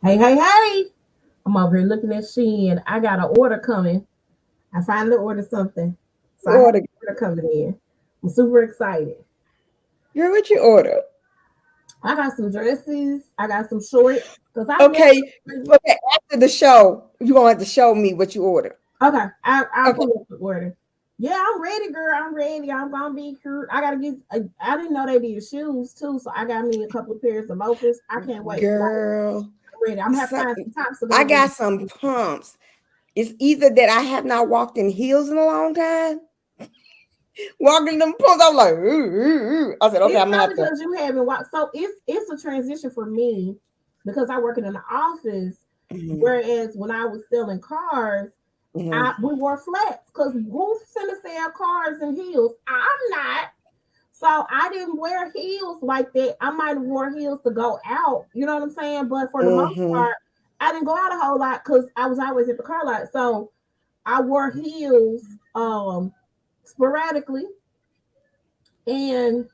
Hey. I'm over here looking at Shein. I got an order coming. I finally ordered something. So You I have order, an order coming in. I'm super excited. girl, what you order? I got some dresses. I got some shorts. Because I've never Okay, really. okay. After the show, you gonna have to show me what you order. Okay, I'll Okay, pull up the order. Yeah, I'm ready, girl. I'm ready. I'm gonna be cute. I gotta get. I didn't know they did shoes too, so I got me a couple of pairs of loafers. I can't wait. Like, girl. I'm ready. I'm gonna have to So, find some tops to go I with got it. some pumps. It's either that I have not walked in heels in a long time. Walking them pumps, I'm like, ooh, ooh, ooh. I said, okay, It's I'm gonna have probably to. because you haven't watched. So it's a transition for me because I work in an office. Mhm, Whereas when I was selling cars, mhm, we wore flats because who's gonna sell cars and heels? I'm not. So I didn't wear heels like that. I might have wore heels to go out, you know what I'm saying? But for the most mhm, part, I didn't go out a whole lot because I was always at the car lot. So I wore heels sporadically, and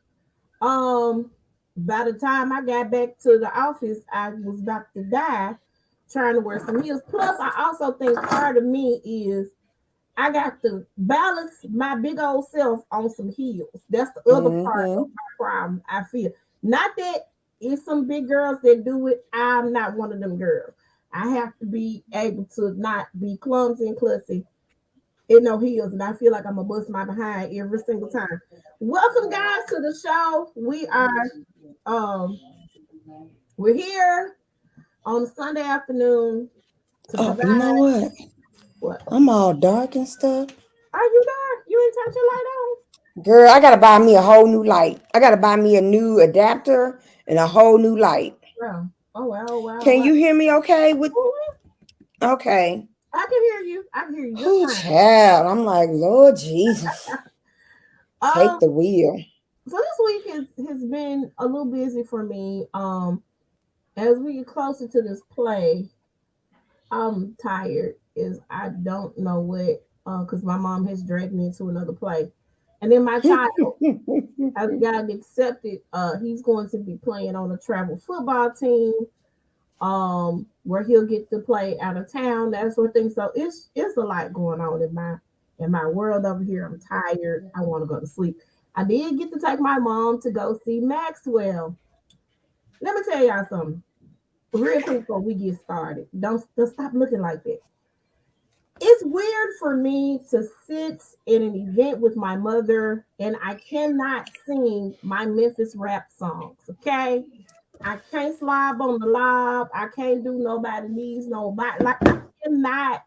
um by the time I got back to the office, I was about to die trying to wear some heels. Plus, I also think part of me is I got to balance my big old self on some heels. That's the other part of mhm. my problem, I feel. Not that it's some big girls that do it. I'm not one of them girls. I have to be able to not be clumsy and klutzy in no heels, and I feel like I'm gonna bust my behind every single time. Welcome, guys, to the show. Um we're here on Sunday afternoon to Oh, you know provide what? what? I'm all dark and stuff. Are you there? You ain't touch your light Girl, I gotta buy me a whole new light. I gotta buy me a new adapter and a whole new light. on? Oh wow, oh wow, oh Can wow. you hear me okay? With Ooh, okay. I can hear you. I can hear you just Who fine. child? I'm like, Lord Jesus, take Um, the wheel. so this week has been a little busy for me. As we get closer to this play, I'm tired. Is I don't know what because my mom has dragged me into another play, and then my child has gotten accepted. He's going to be playing on a travel football team. Where he'll get to play out of town, that sort of thing. So it's a lot going on in my world over here. I'm tired. I want to go to sleep. I did get to take my mom to go see Maxwell. Let me tell y'all something real quick before we get started. Don't stop looking like that. It's weird for me to sit in an event with my mother and I cannot sing my Memphis rap songs. Okay, I can't slob on the lob. I can't do nobody needs nobody. Like I cannot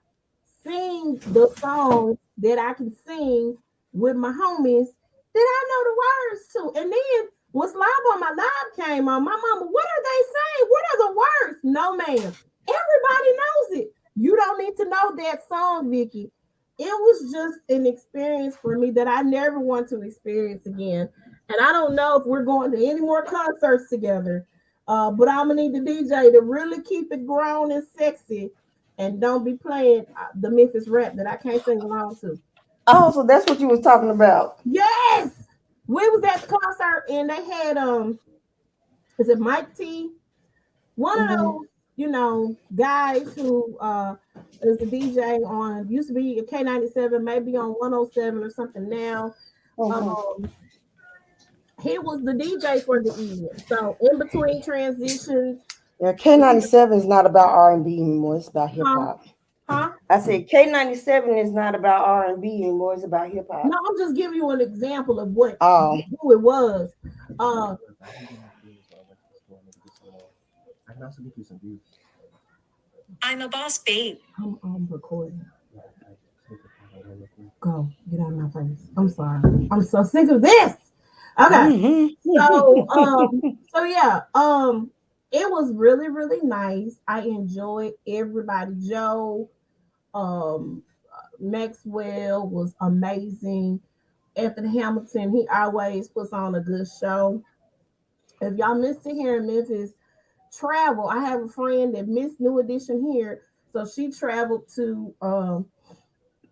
sing the songs that I can sing with my homies that I know the words to. And then when Slob on my live came on, my mama, what are they saying? What are the words? No, ma'am. Everybody knows it. You don't need to know that song, Vicky. It was just an experience for me that I never want to experience again. And I don't know if we're going to any more concerts together. But I'm gonna need the DJ to really keep it grown and sexy, and don't be playing the Memphis rap that I can't sing along to. Oh, so that's what you was talking about. Yes, we was at the concert and they had is it Mike T? One of Hmm. those guys who is the DJ on used to be a K97, maybe on 107 or something now. Hmm. Um, he was the DJ for the evening. So in between transitions, Yeah, K97 is not about R&B anymore. It's about hip huh? hop. Huh? I said K97 is not about R&B anymore. It's about hip No, hop. I'm just giving you an example of what Oh, who it was. Uh, I'm a boss babe. I'm recording. Go get out of my face. I'm sorry. I'm so sick of this. Okay. hmm. So so yeah, it was really really nice. I enjoyed everybody. Joe, um, Maxwell was amazing. Anthony Hamilton, he always puts on a good show. If y'all missed it here in Memphis, travel. I have a friend that missed New Edition here, so she traveled to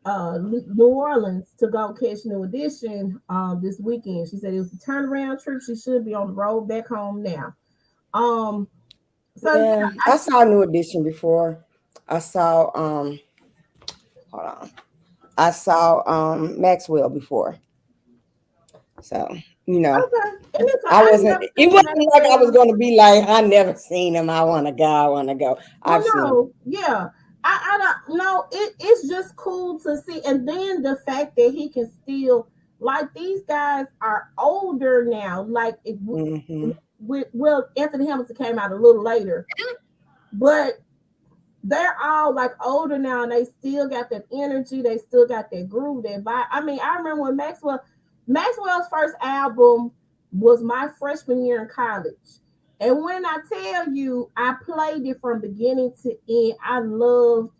New Orleans to go catch New Edition this weekend. She said it was a turnaround trip. She should be on the road back home now. Um, So Yeah, yeah, I saw New Edition before. I saw hold on. I saw Maxwell before. So, okay. And it's I I've wasn't never it seen wasn't like I was Maxwell. gonna be like, I never seen him. I wanna go, I wanna go. Well, I've seen no, yeah. I don't know. It's just cool to see. And then the fact that he can still, like, these guys are older now. Like, him. well, Anthony Hamilton came out a little later, but they're all like older now and they still got that energy, they still got that groove, that vibe. I mean, I remember when Maxwell's first album was my freshman year in college. And when I tell you I played it from beginning to end, I loved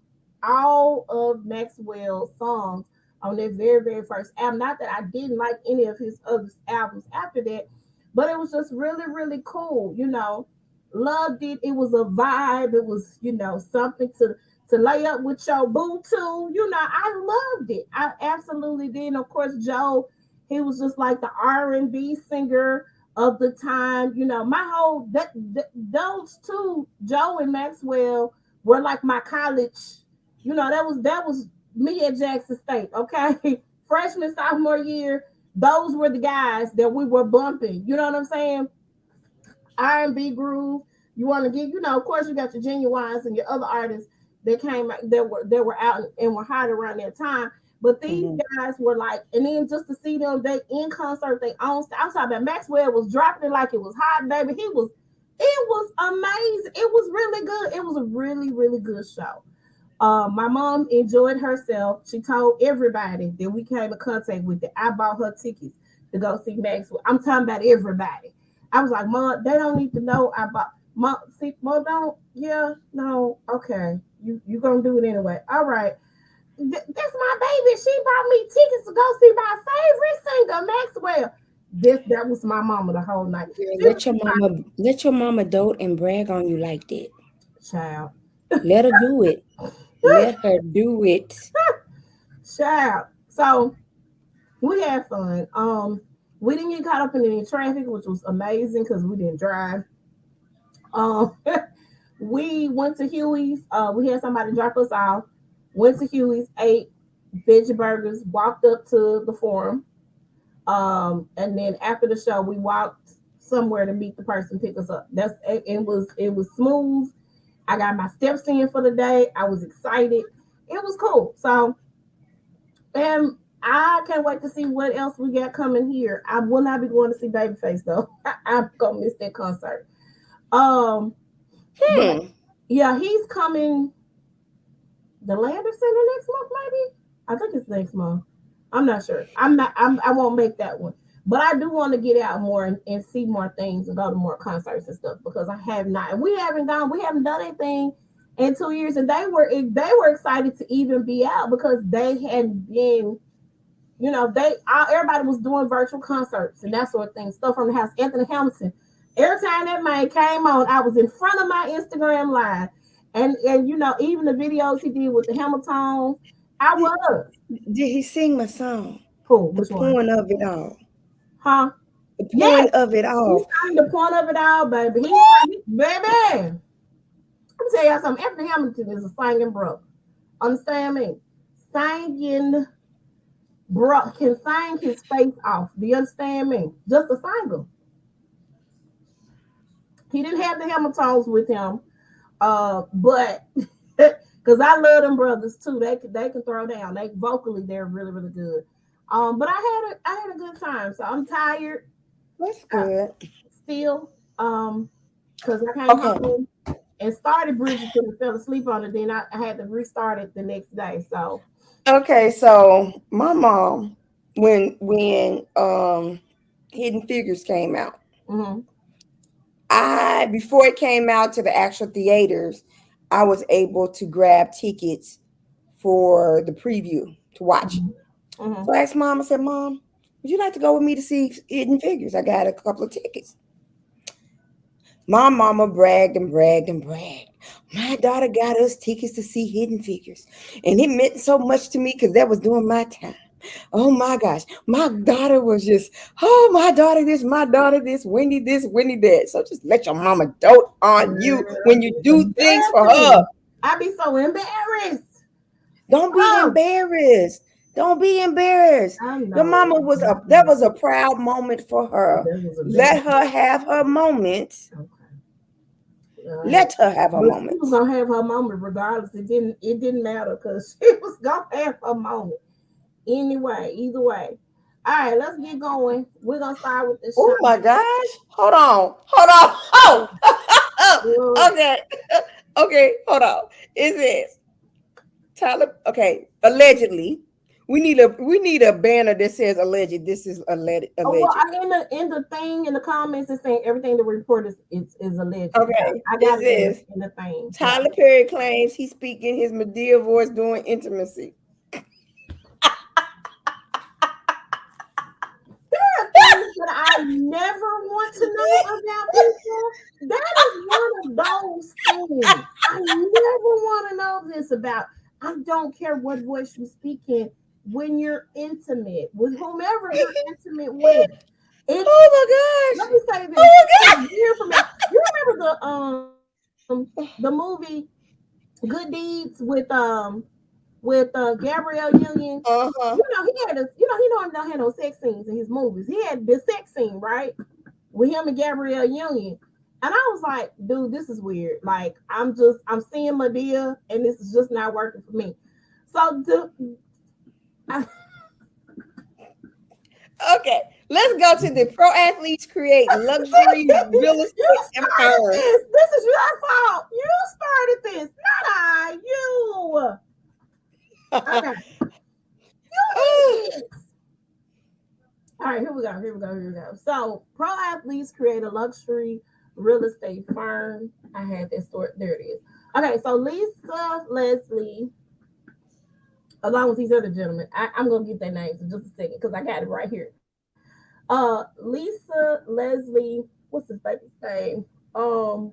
all of Maxwell's songs on that very, very first album. Not that I didn't like any of his other albums after that, but it was just really, really cool, loved it. It was a vibe. It was, something to lay up with your boo to. I loved it. I absolutely did. And of course, Joe, he was just like the R&B singer of the time. My whole those two, Joe and Maxwell, were like my college. That was me at Jackson State. Okay, freshman sophomore year. Those were the guys that we were bumping. You know what I'm saying? R&B groove. You want to get, of course, you got your Genuines and your other artists that came that were out and were hot around that time. But these Hmm. guys were like, and then just to see them, they in concert, they own. I'm talking about Maxwell was dropping it like it was hot, baby. It was amazing. It was really good. It was a really, really good show. My mom enjoyed herself. She told everybody that we came in contact with that I bought her tickets to go see Maxwell. I'm talking about everybody. I was like, Mom, they don't need to know I bought. Mom, see, Mom, don't. Yeah, no, okay. You gonna do it anyway? All right. That's my baby. She bought me tickets to go see my favorite singer, Maxwell. That was my mama the whole night. Girl, She was let your mama dote and brag on you like that. child, Let her do it. Let her do it. child. So we had fun. We didn't get caught up in any traffic, which was amazing because we didn't drive. Um, we went to Huey's. We had somebody drop us off. Went to Huey's, ate veggie burgers, walked up to the forum. And then after the show, we walked somewhere to meet the person, pick us up. It was smooth. I got my steps in for the day. I was excited. It was cool. So, and I can't wait to see what else we got coming here. I will not be going to see Babyface though. I'm gonna miss that concert. Um, but Hmm. yeah, he's coming the Lander Center next month, maybe. I think it's next month. I'm not sure. I'm not. I won't make that one. But I do want to get out more and see more things and go to more concerts and stuff because I have not. And we haven't gone. We haven't done anything in 2 years, and they were excited to even be out because they had been. Everybody was doing virtual concerts and that sort of thing. Stuff from the house. Anthony Hamilton. Every time that man came on, I was in front of my Instagram live, and even the videos he did with the Hamilton, I Did, was. did he sing my song? Cool. The Which one? point of it all. Huh? The Yes. point of it He all. sang the point of it all, baby. Baby. Let me tell y'all something. Anthony Hamilton is a singing bro. Understand me? Singing bro can sing his face off. Do you understand me? Just a singer. He didn't have the Hamiltons with him, but because I love them brothers too. They can throw down. They vocally they're really really good. But I had a good time. So I'm tired That's uh, good. still. Because I came Okay. home and started Bridgerton and fell asleep on it. Then I had to restart it the next day. So Okay, so my mom, when Hidden Figures came out, mm-hmm, I before it came out to the actual theaters, I was able to grab tickets for the preview to watch it. mm-hmm, mm-hmm. So I asked mom, I said, Mom, would you like to go with me to see Hidden Figures? I got a couple of tickets. My mama bragged and bragged and bragged. My daughter got us tickets to see Hidden Figures. And it meant so much to me because that was during my time. Oh my gosh. My daughter was just, oh, my daughter this, my daughter this, Wendy that. So just let your mama dote on you when Girl, you it's do things for her. embarrassing. I be so embarrassed. Don't be Oh, embarrassed. Don't be embarrassed. I Your know mama it's was not that me. was a proud moment for her. That was a very Let her have her moments. okay. Let her have her But she was moments. gonna have her moment regardless. It didn't matter because she was gonna have her moment anyway. Either way. All right, let's get going. We're gonna start with the Oh shot. my gosh. Hold on. Hold on. Oh, What? okay. Okay, hold on. It says Tyler. Okay, allegedly. We need a banner that says alleged. This is Oh well, allegedly. in the thing in the comments it's saying everything the report is alleged. Okay. I It got it says in the thing. Yeah. Tyler Perry claims he's speaking his Medea voice during intimacy. There are things that I never want to know about people. That is one of those things I never want to know this about. I don't care what voice you speak in when you're intimate with whomever you're intimate with. It's Oh let me say my this. gosh. It's weird for me. You remember the movie Good Deeds with Gabrielle Union? Uh-huh. He don't have no sex scenes in his movies. He had this sex scene, right? With him and Gabrielle Union. And I was like, dude, this is weird. Like, I'm seeing Medea and this is just not working for me. So I, Okay. Let's go to the pro athletes create luxury real you estate started empire. this. This is your fault. You started this, not I. You. Okay. You did this. All right, here we go. Here we go. So, pro athletes create a luxury real estate firm. I had that story. There it is. Okay, so Lisa Leslie, along with these other gentlemen, I'm gonna get their names in just a second because I got it right here. Lisa Leslie, what's his baby's name? Um,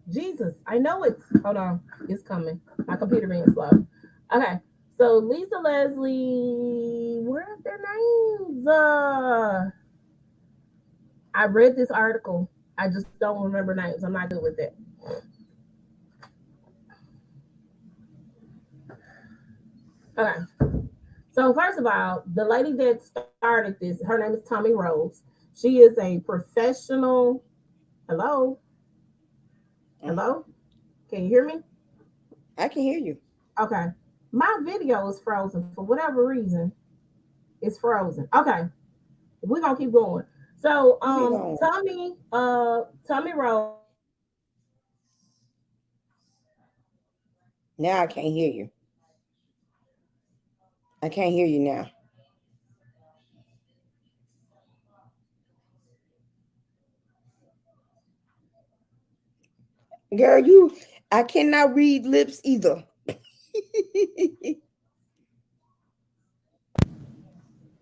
Jesus, I know it's. Hold on, it's coming. My computer being slow. Okay, so Lisa Leslie, where's their names? I read this article. I just don't remember names. I'm not good with it. Okay. So first of all, the lady that started this, her name is Tommy Rose. She is a professional. Hello, Uh-huh. hello. Can you hear me? I can hear you. Okay. My video is frozen for whatever reason. It's frozen. Okay. We're gonna keep going. So Let me go. Tommy Rose, Now I can't hear you. I can't hear you now. Girl, I cannot read lips either. it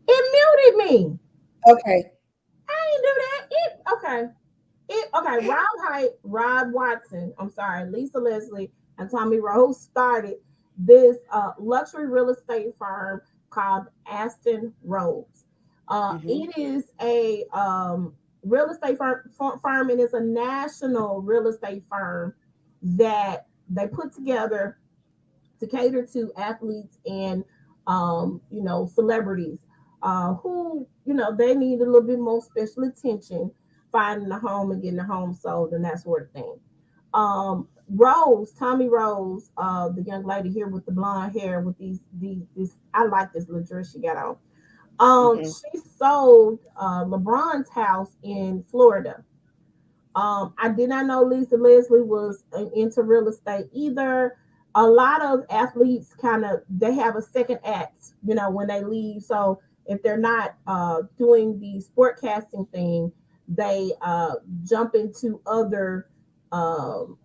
muted me. Okay. I didn't do that. Rob Height, Rod Watson, I'm sorry, Lisa Leslie, and Tommy Rose started this luxury real estate firm called Aston Rose. Mm-hmm. It is a real estate firm, and it's a national real estate firm that they put together to cater to athletes and celebrities who they need a little bit more special attention finding a home and getting a home sold and that sort of thing. Rose, Tommy Rose, the young lady here with the blonde hair with these this I like this little dress she got on. Mm-hmm. She sold LeBron's house in Florida. I did not know Lisa Leslie was into real estate either. A lot of athletes they have a second act, when they leave. So if they're not doing the sportcasting thing, they jump into other um,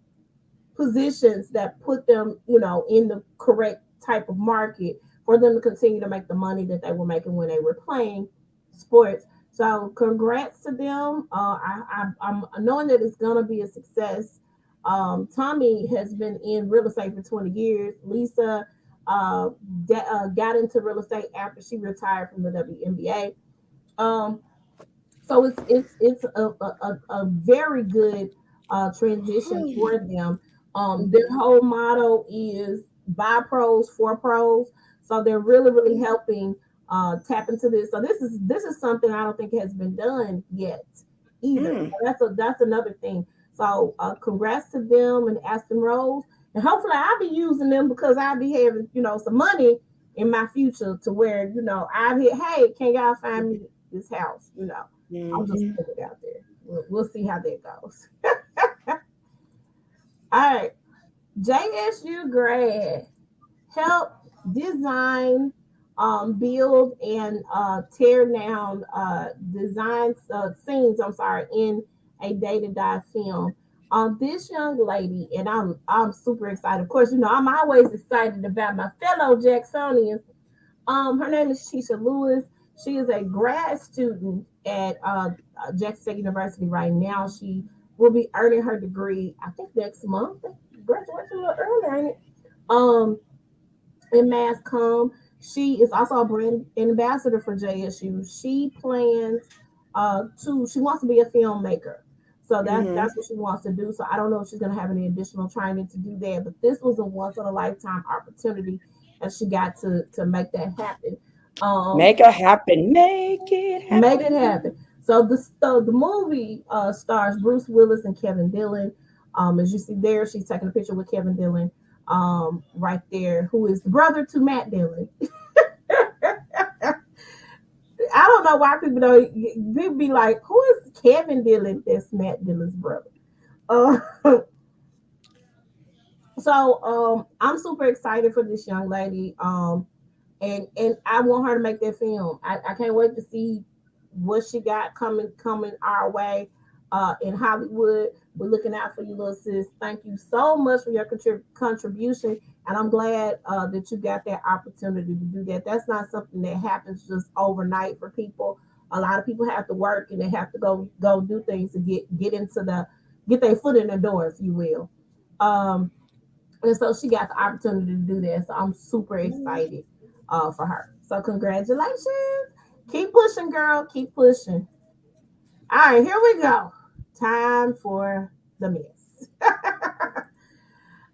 positions that put them, in the correct type of market for them to continue to make the money that they were making when they were playing sports. So congrats to them. I'm knowing that it's gonna be a success. Tommy has been in real estate for 20 years. Lisa uh, got into real estate after she retired from the WNBA. Um, so it's a very good transition for them. Their whole motto is by pros for pros, so they're really helping tap into this. So this is something I don't think has been done yet either. So that's another thing. So congrats to them and Aston Rose, and hopefully I'll be using them because I'll be having some money in my future to where I'll be, hey, can y'all find me this house? I'll just put it out there. We'll see how that goes. All right. JSU grad help design, build, and tear down design scenes. I'm sorry, in a day-to-day film. This young lady, and I'm super excited. Of course, I'm always excited about my fellow Jacksonians. Her name is Tisha Lewis. She is a grad student at Jackson State University right now. She will be earning her degree, I think, next month. Graduation a little early, ain't it? In mass comm. She is also a brand ambassador for JSU. She plans she wants to be a filmmaker. So that's what she wants to do. So I don't know if she's going to have any additional training to do that, but this was a once in a lifetime opportunity, and she got to make that happen. Make it happen. Make it happen. Make it happen. So the movie stars Bruce Willis and Kevin Dillon. As you see there, she's taking a picture with Kevin Dillon right there, who is the brother to Matt Dillon. I don't know why people be like, who is Kevin Dillon? That's Matt Dillon's brother. So I'm super excited for this young lady. And I want her to make that film. I can't wait to see what she got coming our way in Hollywood. We're looking out for you, little sis. Thank you so much for your contribution, and I'm glad that you got that opportunity to do that. That's not something that happens just overnight for people. A lot of people have to work and they have to go do things to get their foot in the door, if you will. And so she got the opportunity to do that. So I'm super excited for her. So congratulations. Keep pushing, girl. Keep pushing. All right, here we go. Time for the miss.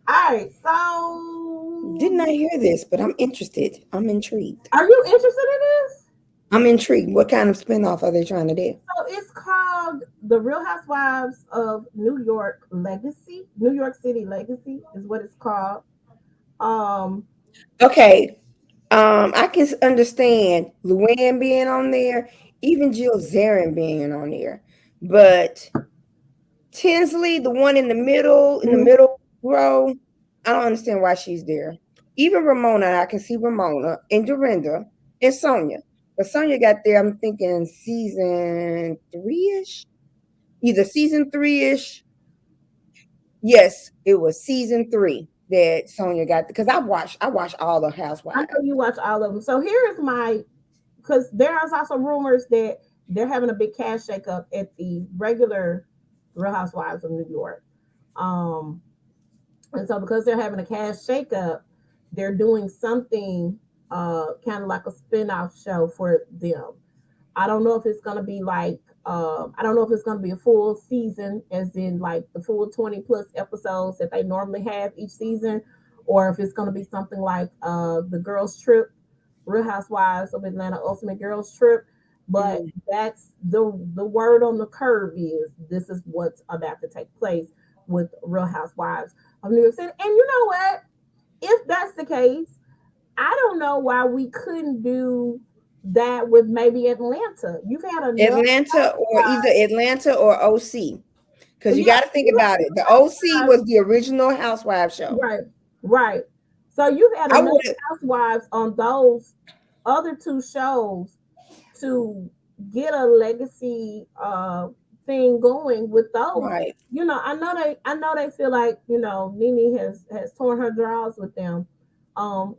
All right, so didn't I hear this? But I'm interested. I'm intrigued. Are you interested in this? I'm intrigued. What kind of spinoff are they trying to do? So it's called The Real Housewives of New York Legacy. New York City Legacy is what it's called. Okay. I can understand Luann being on there, even Jill Zarin being on there. But Tinsley, the one in the middle row, I don't understand why she's there. Even Ramona, I can see Ramona and Dorinda and Sonia. But Sonia got there, I'm thinking season 3-ish. Either season 3-ish. Yes, it was season 3 that Sonia got, because I watched all the Housewives. I know you watch all of them. So here is because there's also rumors that they're having a big cash shakeup at the regular Real Housewives of New York. And so because they're having a cash shakeup, they're doing something kind of like a spin-off show for them. I don't know if it's going to be like, I don't know if it's going to be a full season, as in like the full 20 plus episodes that they normally have each season, or if it's going to be something like the Girls Trip, Real Housewives of Atlanta Ultimate Girls Trip. But that's the word on the curb is this is what's about to take place with Real Housewives of New York City. And you know what? If that's the case, I don't know why we couldn't do that with maybe Atlanta. You've had Atlanta, or either Atlanta or OC. Because you got to think about it. The OC was the original Housewives show. Right. So you've had enough Housewives on those other two shows to get a legacy thing going with those. Right. I know they feel like, Nene has torn her drawers with them. And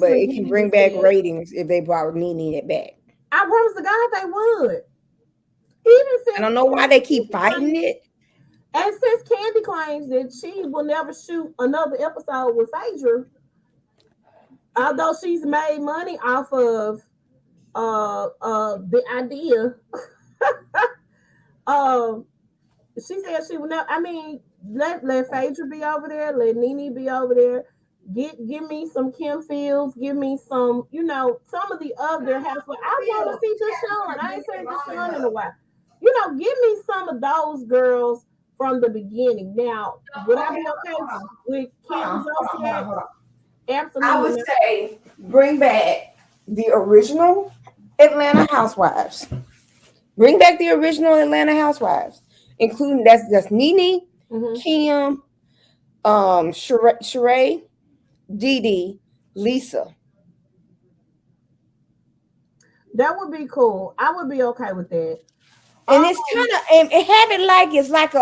but it can bring back ratings if they brought Nene it back. I promise to God they would. Even since I don't know why they keep fighting it. And since Candy claims that she will never shoot another episode with Phaedra, Although she's made money off of the idea, um, she said she would not. I mean, let Phaedra be over there, let Nene be over there. Give me some Kim Fields, give me some, some of the other housewives. I want to see Deshaun. I ain't seen Deshaun in a while. Give me some of those girls from the beginning. Now, would I be okay with Kim Zolciak? I Absolutely would not. say bring back the original Atlanta Housewives. Bring back the original Atlanta Housewives, including that's Nene, Mhm. Kim, Sheree, Dee Dee, Lisa. That would be cool. I would be okay with that. And it's kind of and have it like it's like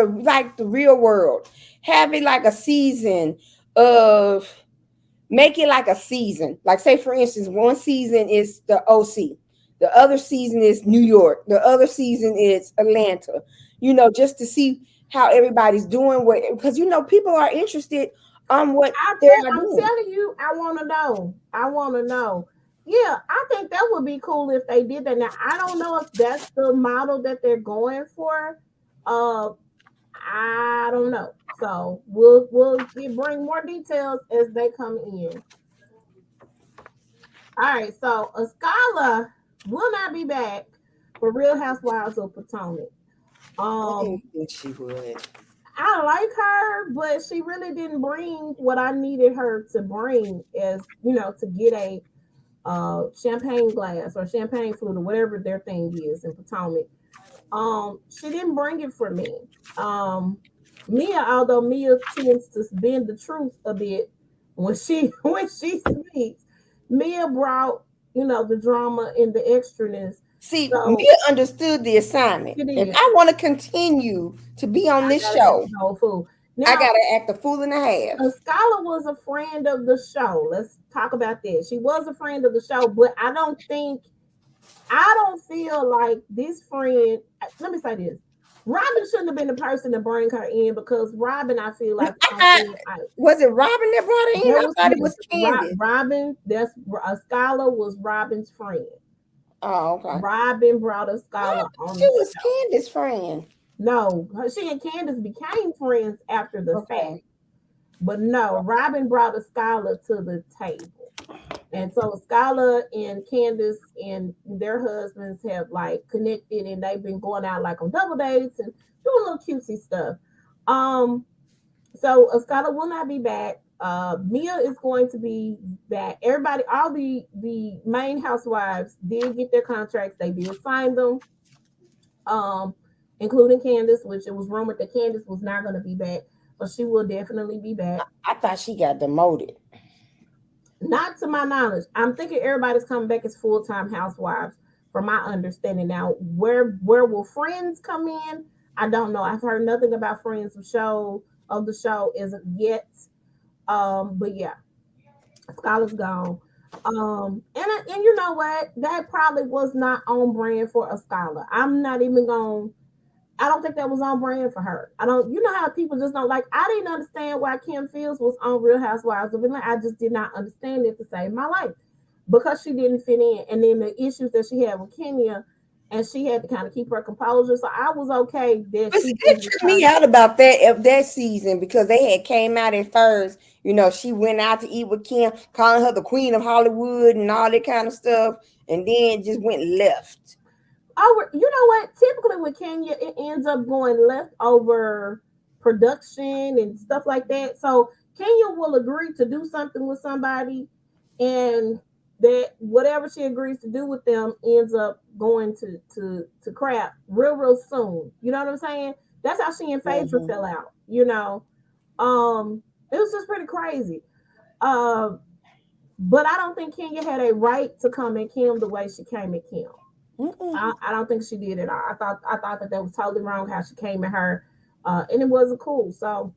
like the real world. Have it like a season of make it like a season. Like say for instance, one season is the OC, the other season is New York, the other season is Atlanta. Just to see how everybody's doing. What because people are interested on what they are I'm doing. telling you, I want to know. I want to know. Yeah, I think that would be cool if they did that. Now, I don't know if that's the model that they're going for. Uh, I don't know. So bring more details as they come in. All right. So Ascala will not be back for Real Housewives of Potomac. I Um, didn't think she would. I like her, but she really didn't bring what I needed her to bring, as to get a champagne glass or champagne flute or whatever their thing is in Potomac. She didn't bring it for me. Mia, although Mia tends to bend the truth a bit when she when she speaks, Mia brought the drama and the extraness. See, So Mia understood the assignment. she If did. I want to continue to be on I this gotta act show, the whole fool. I Now, gotta act a fool and a half. Skylar was a friend of the show. Let's talk about that. She was a friend of the show, but I don't feel like this friend. Let me say this: Robin shouldn't have been the person to bring her in, because Robin, I feel I like, on thought thin ice. was it Robin that brought her in? That I was, thought it yes, was Candy. Robin. That's Skylar was Robin's friend. Oh, okay. Robin brought a I Skylar thought on she the was show. Candy's friend. No, she and Candace became friends after the fact, Okay. but no, Robin brought a Skylar to the table. And so Skylar and Candace and their husbands have like connected, and they've been going out like on double dates and doing little cutesy stuff. Um, so Skylar will not be back. Mia is going to be back. Everybody, all the main housewives did get their contracts. They did sign them. Um, Including Candace, which it was rumored that Candace was not going to be back, but she will definitely be back. I thought she got demoted. Not to my knowledge. I'm thinking everybody's coming back as full time housewives, from my understanding. Now, where will Friends come in? I don't know. I've heard nothing about Friends of the show as of yet. But yeah, Skylar's gone. And you know what? That probably was not on brand for a Skylar. I'm not even going. I don't think that was on brand for her. I don't. You know how people just don't like. I didn't understand why Kim Fields was on Real Housewives of Atlanta. I just did not understand it to save my life, because she didn't fit in, and then the issues that she had with Kenya, and she had to kind of keep her composure. So I was okay that But she see, it didn't tripped return. me out about that season because they had came out at first. She went out to eat with Kim, calling her the queen of Hollywood and all that kind of stuff, and then just went left. Oh, you know what? Typically with Kenya, it ends up going left over production and stuff like that. So Kenya will agree to do something with somebody, and that whatever she agrees to do with them ends up going to crap real soon. You know what I'm saying? That's how she and Phaedra Mhm. fell out. It was just pretty crazy. Um, but I don't think Kenya had a right to come at Kim the way she came at Kim. Mm-mm. I don't think she did at all. I thought that was totally wrong how she came at her, and it wasn't cool. So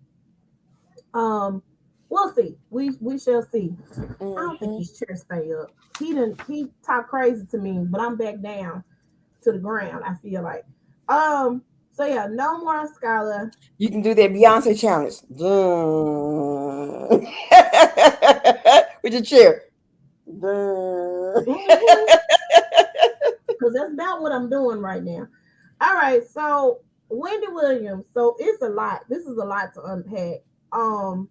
um, we'll see. We shall see. I don't think Mhm. his chair stay up. He talked crazy to me, but I'm back down to the ground. I feel like. So yeah, no more Skylar. You can do that Beyonce challenge. Dun. with your chair. Because that's about what I'm doing right now. All right, so Wendy Williams. So it's a lot. This is a lot to unpack. Um,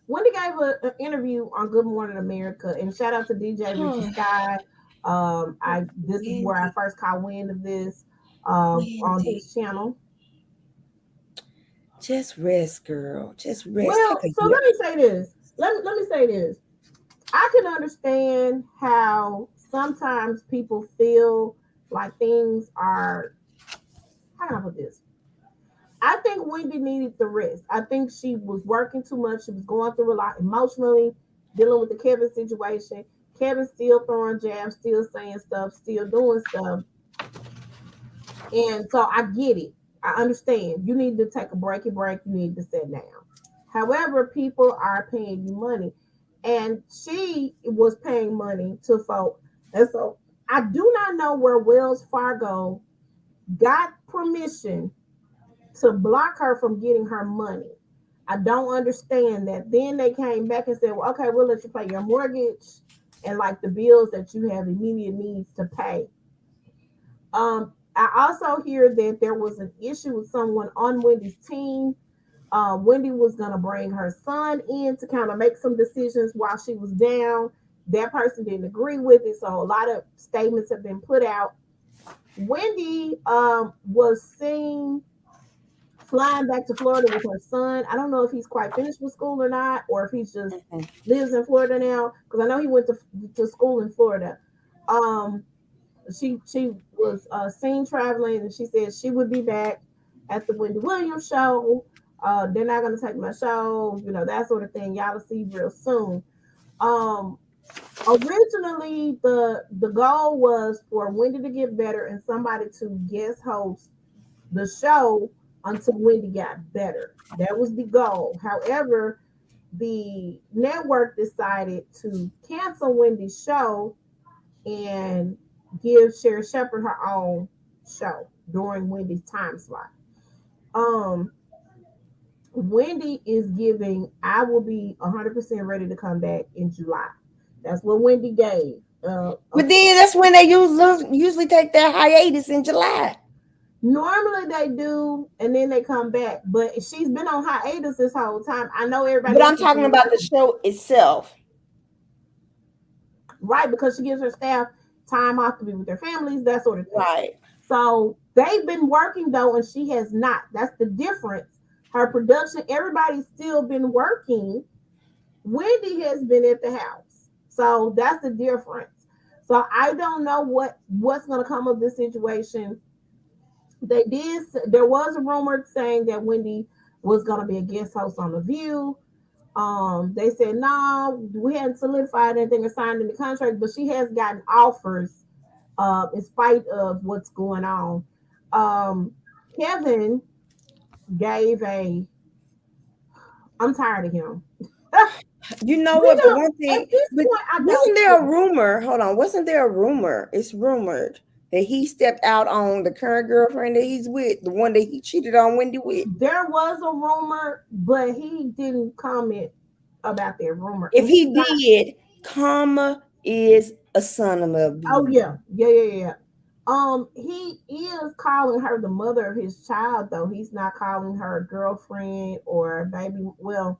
Wendy gave an interview on Good Morning America, and shout out to DJ Richie Sky. I This is where I first caught wind of this on Wendy. this channel. Just rest, girl. Just rest. Well, Take a so year. let me say this. Let me say this. I can understand how sometimes people feel like things are. How can I put this? I think Wendy needed the rest. I think she was working too much. She was going through a lot emotionally, dealing with the Kevin situation. Kevin still throwing jabs, still saying stuff, still doing stuff. And so I get it. I understand. You need to take a break. You need to sit down. However, people are paying you money. And she was paying money to folk. And so I do not know where Wells Fargo got permission to block her from getting her money. I don't understand that. Then they came back and said, well, okay, we'll let you pay your mortgage and like the bills that you have immediate needs to pay. I also hear that there was an issue with someone on Wendy's team. Wendy was going to bring her son in to kind of make some decisions while she was down. That person didn't agree with it. So a lot of statements have been put out. Wendy was seen flying back to Florida with her son. I don't know if he's quite finished with school or not, or if he just lives in Florida now, because I know he went to school in Florida. She was seen traveling, and she said she would be back at the Wendy Williams show. They're not going to take my show, that sort of thing. Y'all will see real soon. Originally, the goal was for Wendy to get better and somebody to guest host the show until Wendy got better. That was the goal. However, the network decided to cancel Wendy's show and give Sherry Shepherd her own show during Wendy's time slot. Wendy is giving, I will be 100% ready to come back in July. That's what Wendy gave. But then that's when they usually take their hiatus in July. Normally they do, and then they come back. But she's been on hiatus this whole time. I know everybody. But I'm talking about the show itself. Right, because she gives her staff time off to be with their families, that sort of thing. Right. So they've been working though, and she has not. That's the difference. Her production, everybody's still been working. Wendy has been at the house. So that's the difference. So I don't know what's going to come of this situation. There was a rumor saying that Wendy was going to be a guest host on The View. They said, no, we hadn't solidified anything or signed any contract, but she has gotten offers in spite of what's going on. Kevin gave I'm tired of him. You know what? The one thing, wasn't there a rumor? Hold on, wasn't there a rumor? It's rumored that he stepped out on the current girlfriend that he's with, the one that he cheated on Wendy with. There was a rumor, but he didn't comment about that rumor. If he did, karma is a son of a bitch. Oh yeah. He is calling her the mother of his child, though. He's not calling her girlfriend or baby. Well,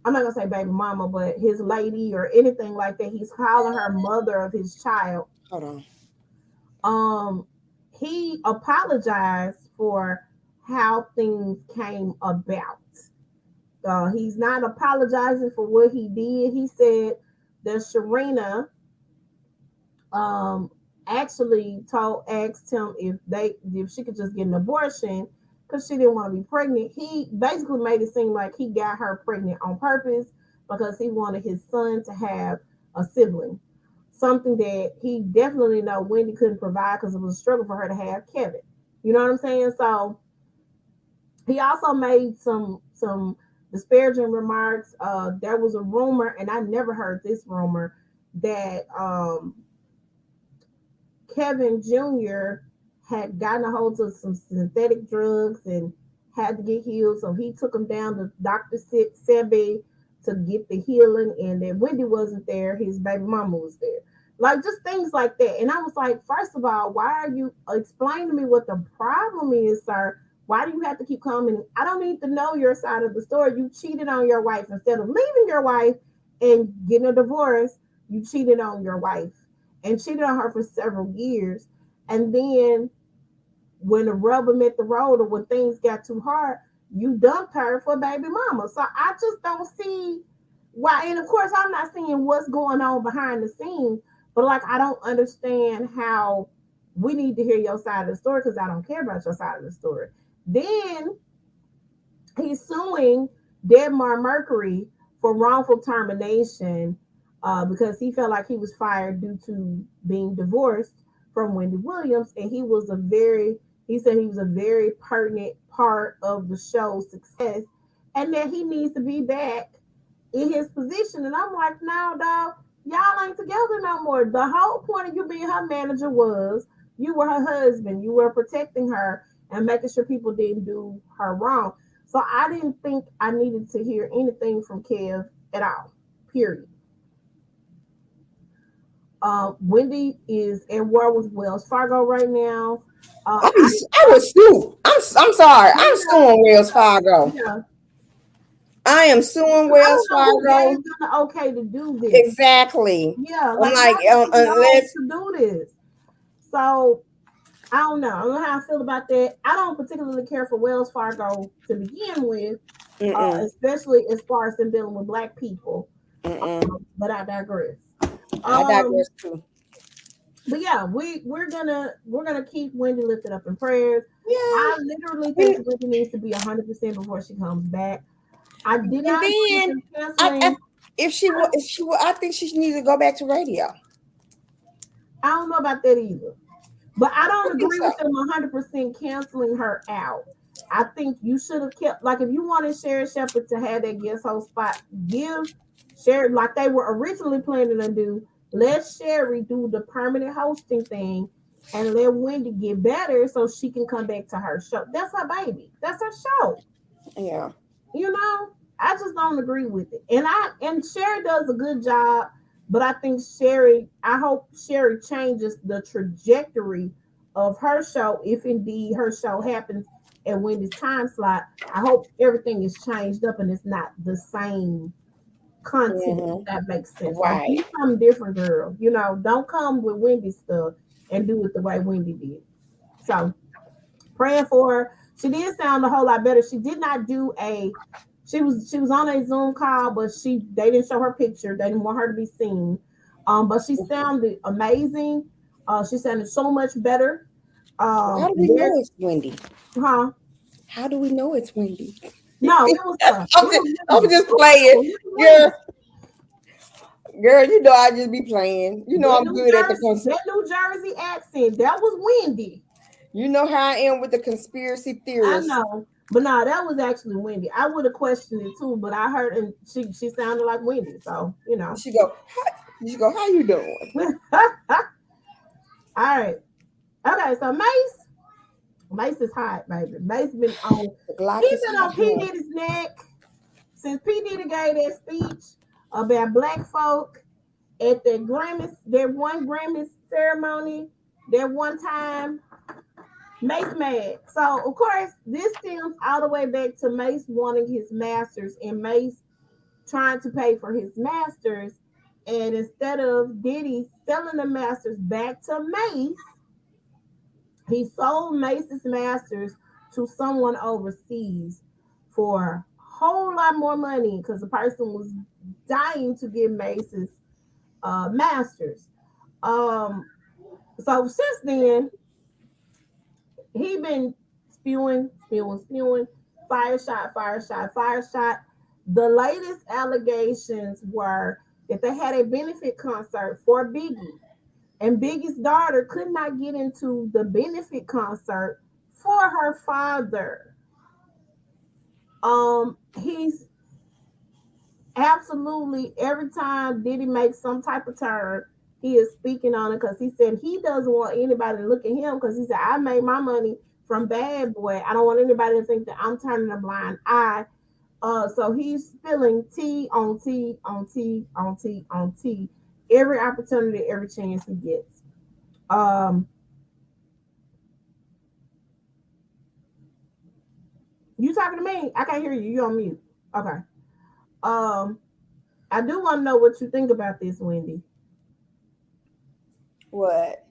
I'm not gonna say baby mama, but his lady or anything like that. He's calling her mother of his child. Hold on. He apologized for how things came about. He's not apologizing for what he did. He said that Sharina actually asked him if she could just get an abortion because she didn't want to be pregnant. He basically made it seem like he got her pregnant on purpose because he wanted his son to have a sibling, something that he definitely know Wendy couldn't provide because it was a struggle for her to have Kevin. You know what I'm saying? So he also made some disparaging remarks. There was a rumor, and I never heard this rumor, that Kevin Jr. had gotten a hold of some synthetic drugs and had to get healed. So he took him down to Dr. Sebi to get the healing, and that Wendy wasn't there, his baby mama was there. Like just things like that. And I was like, first of all, why are you explain to me what the problem is, sir? Why do you have to keep coming? I don't need to know your side of the story. You cheated on your wife. Instead of leaving your wife and getting a divorce, you cheated on your wife and cheated on her for several years. And then when the rubber met the road, or when things got too hard, you dumped her for baby mama. So I just don't see why. And of course, I'm not seeing what's going on behind the scenes, but like, I don't understand how we need to hear your side of the story because I don't care about your side of the story. Then he's suing Deadmar Mercury for wrongful termination because he felt like he was fired due to being divorced from Wendy Williams, and he said he was a very pertinent part of the show's success, and that he needs to be back in his position. And I'm like, no, dog, y'all ain't together no more. The whole point of you being her manager was you were her husband, you were protecting her and making sure people didn't do her wrong. So I didn't think I needed to hear anything from Kev at all. Period. Wendy is at war with Wells Fargo right now. I would sue. I'm sorry. I'm suing Wells Fargo. Yeah. I am suing Wells Fargo. Who's gonna okay to do this? Exactly. Yeah, I'm like unless to do this. So I don't know. I don't know how I feel about that. I don't particularly care for Wells Fargo to begin with, especially as far as them dealing with Black people. But I digress. I digress too. But yeah, we're gonna keep Wendy lifted up in prayers. Yeah. I literally think Wendy needs to be 100% before she comes back. I did not. If she I think she needs to go back to radio. I don't know about that either. But I don't agree with them 100% canceling her out. I think you should have kept, like, if you wanted Sherry Shepherd to have that guest host spot, give Sherry, like they were originally planning to do, let Sherry do the permanent hosting thing and let Wendy get better so she can come back to her show. That's her baby. That's her show. Yeah. You know, I just don't agree with it. And Sherry does a good job. But I think I hope Sherry changes the trajectory of her show if indeed her show happens at Wendy's time slot. I hope everything is changed up and it's not the same content, if that makes sense. Right. Like, do something different, girl. You know, don't come with Wendy's stuff and do it the way Wendy did. So, praying for her. She did sound a whole lot better. She did not do she was on a Zoom call, but they didn't show her picture. They didn't want her to be seen. But she sounded amazing. She sounded so much better. How do we know it's Wendy? Huh? How do we know it's Wendy? No, it was her. I'm just playing. Girl, you know I just be playing. You know I'm good at the that New Jersey accent. That was Wendy. You know how I am with the conspiracy theorists. I know. But no, that was actually Wendy. I would have questioned it too, but I heard, and she sounded like Wendy. So, you know. She go, how you doing? All right. Okay, so Mace is hot, baby. Mace been on. He's been on P. Diddy's neck since P. Diddy gave that speech about Black folk at that one Grammy ceremony, that one time. Mace mad. So, of course, this stems all the way back to Mace wanting his masters and Mace trying to pay for his masters. And instead of Diddy selling the masters back to Mace, he sold Mace's masters to someone overseas for a whole lot more money because the person was dying to get Mace's masters. So since then, he been spewing, fire shot. The latest allegations were that they had a benefit concert for Biggie, and Biggie's daughter could not get into the benefit concert for her father. He's absolutely, every time Diddy makes some type of turn, he is speaking on it because he said he doesn't want anybody to look at him because he said, I made my money from Bad Boy. I don't want anybody to think that I'm turning a blind eye. So he's spilling tea on tea on tea on tea on tea every opportunity, every chance he gets. Um, you talking to me? I can't hear you. You on mute. Okay. Um, I do want to know what you think about this, Wendy. What?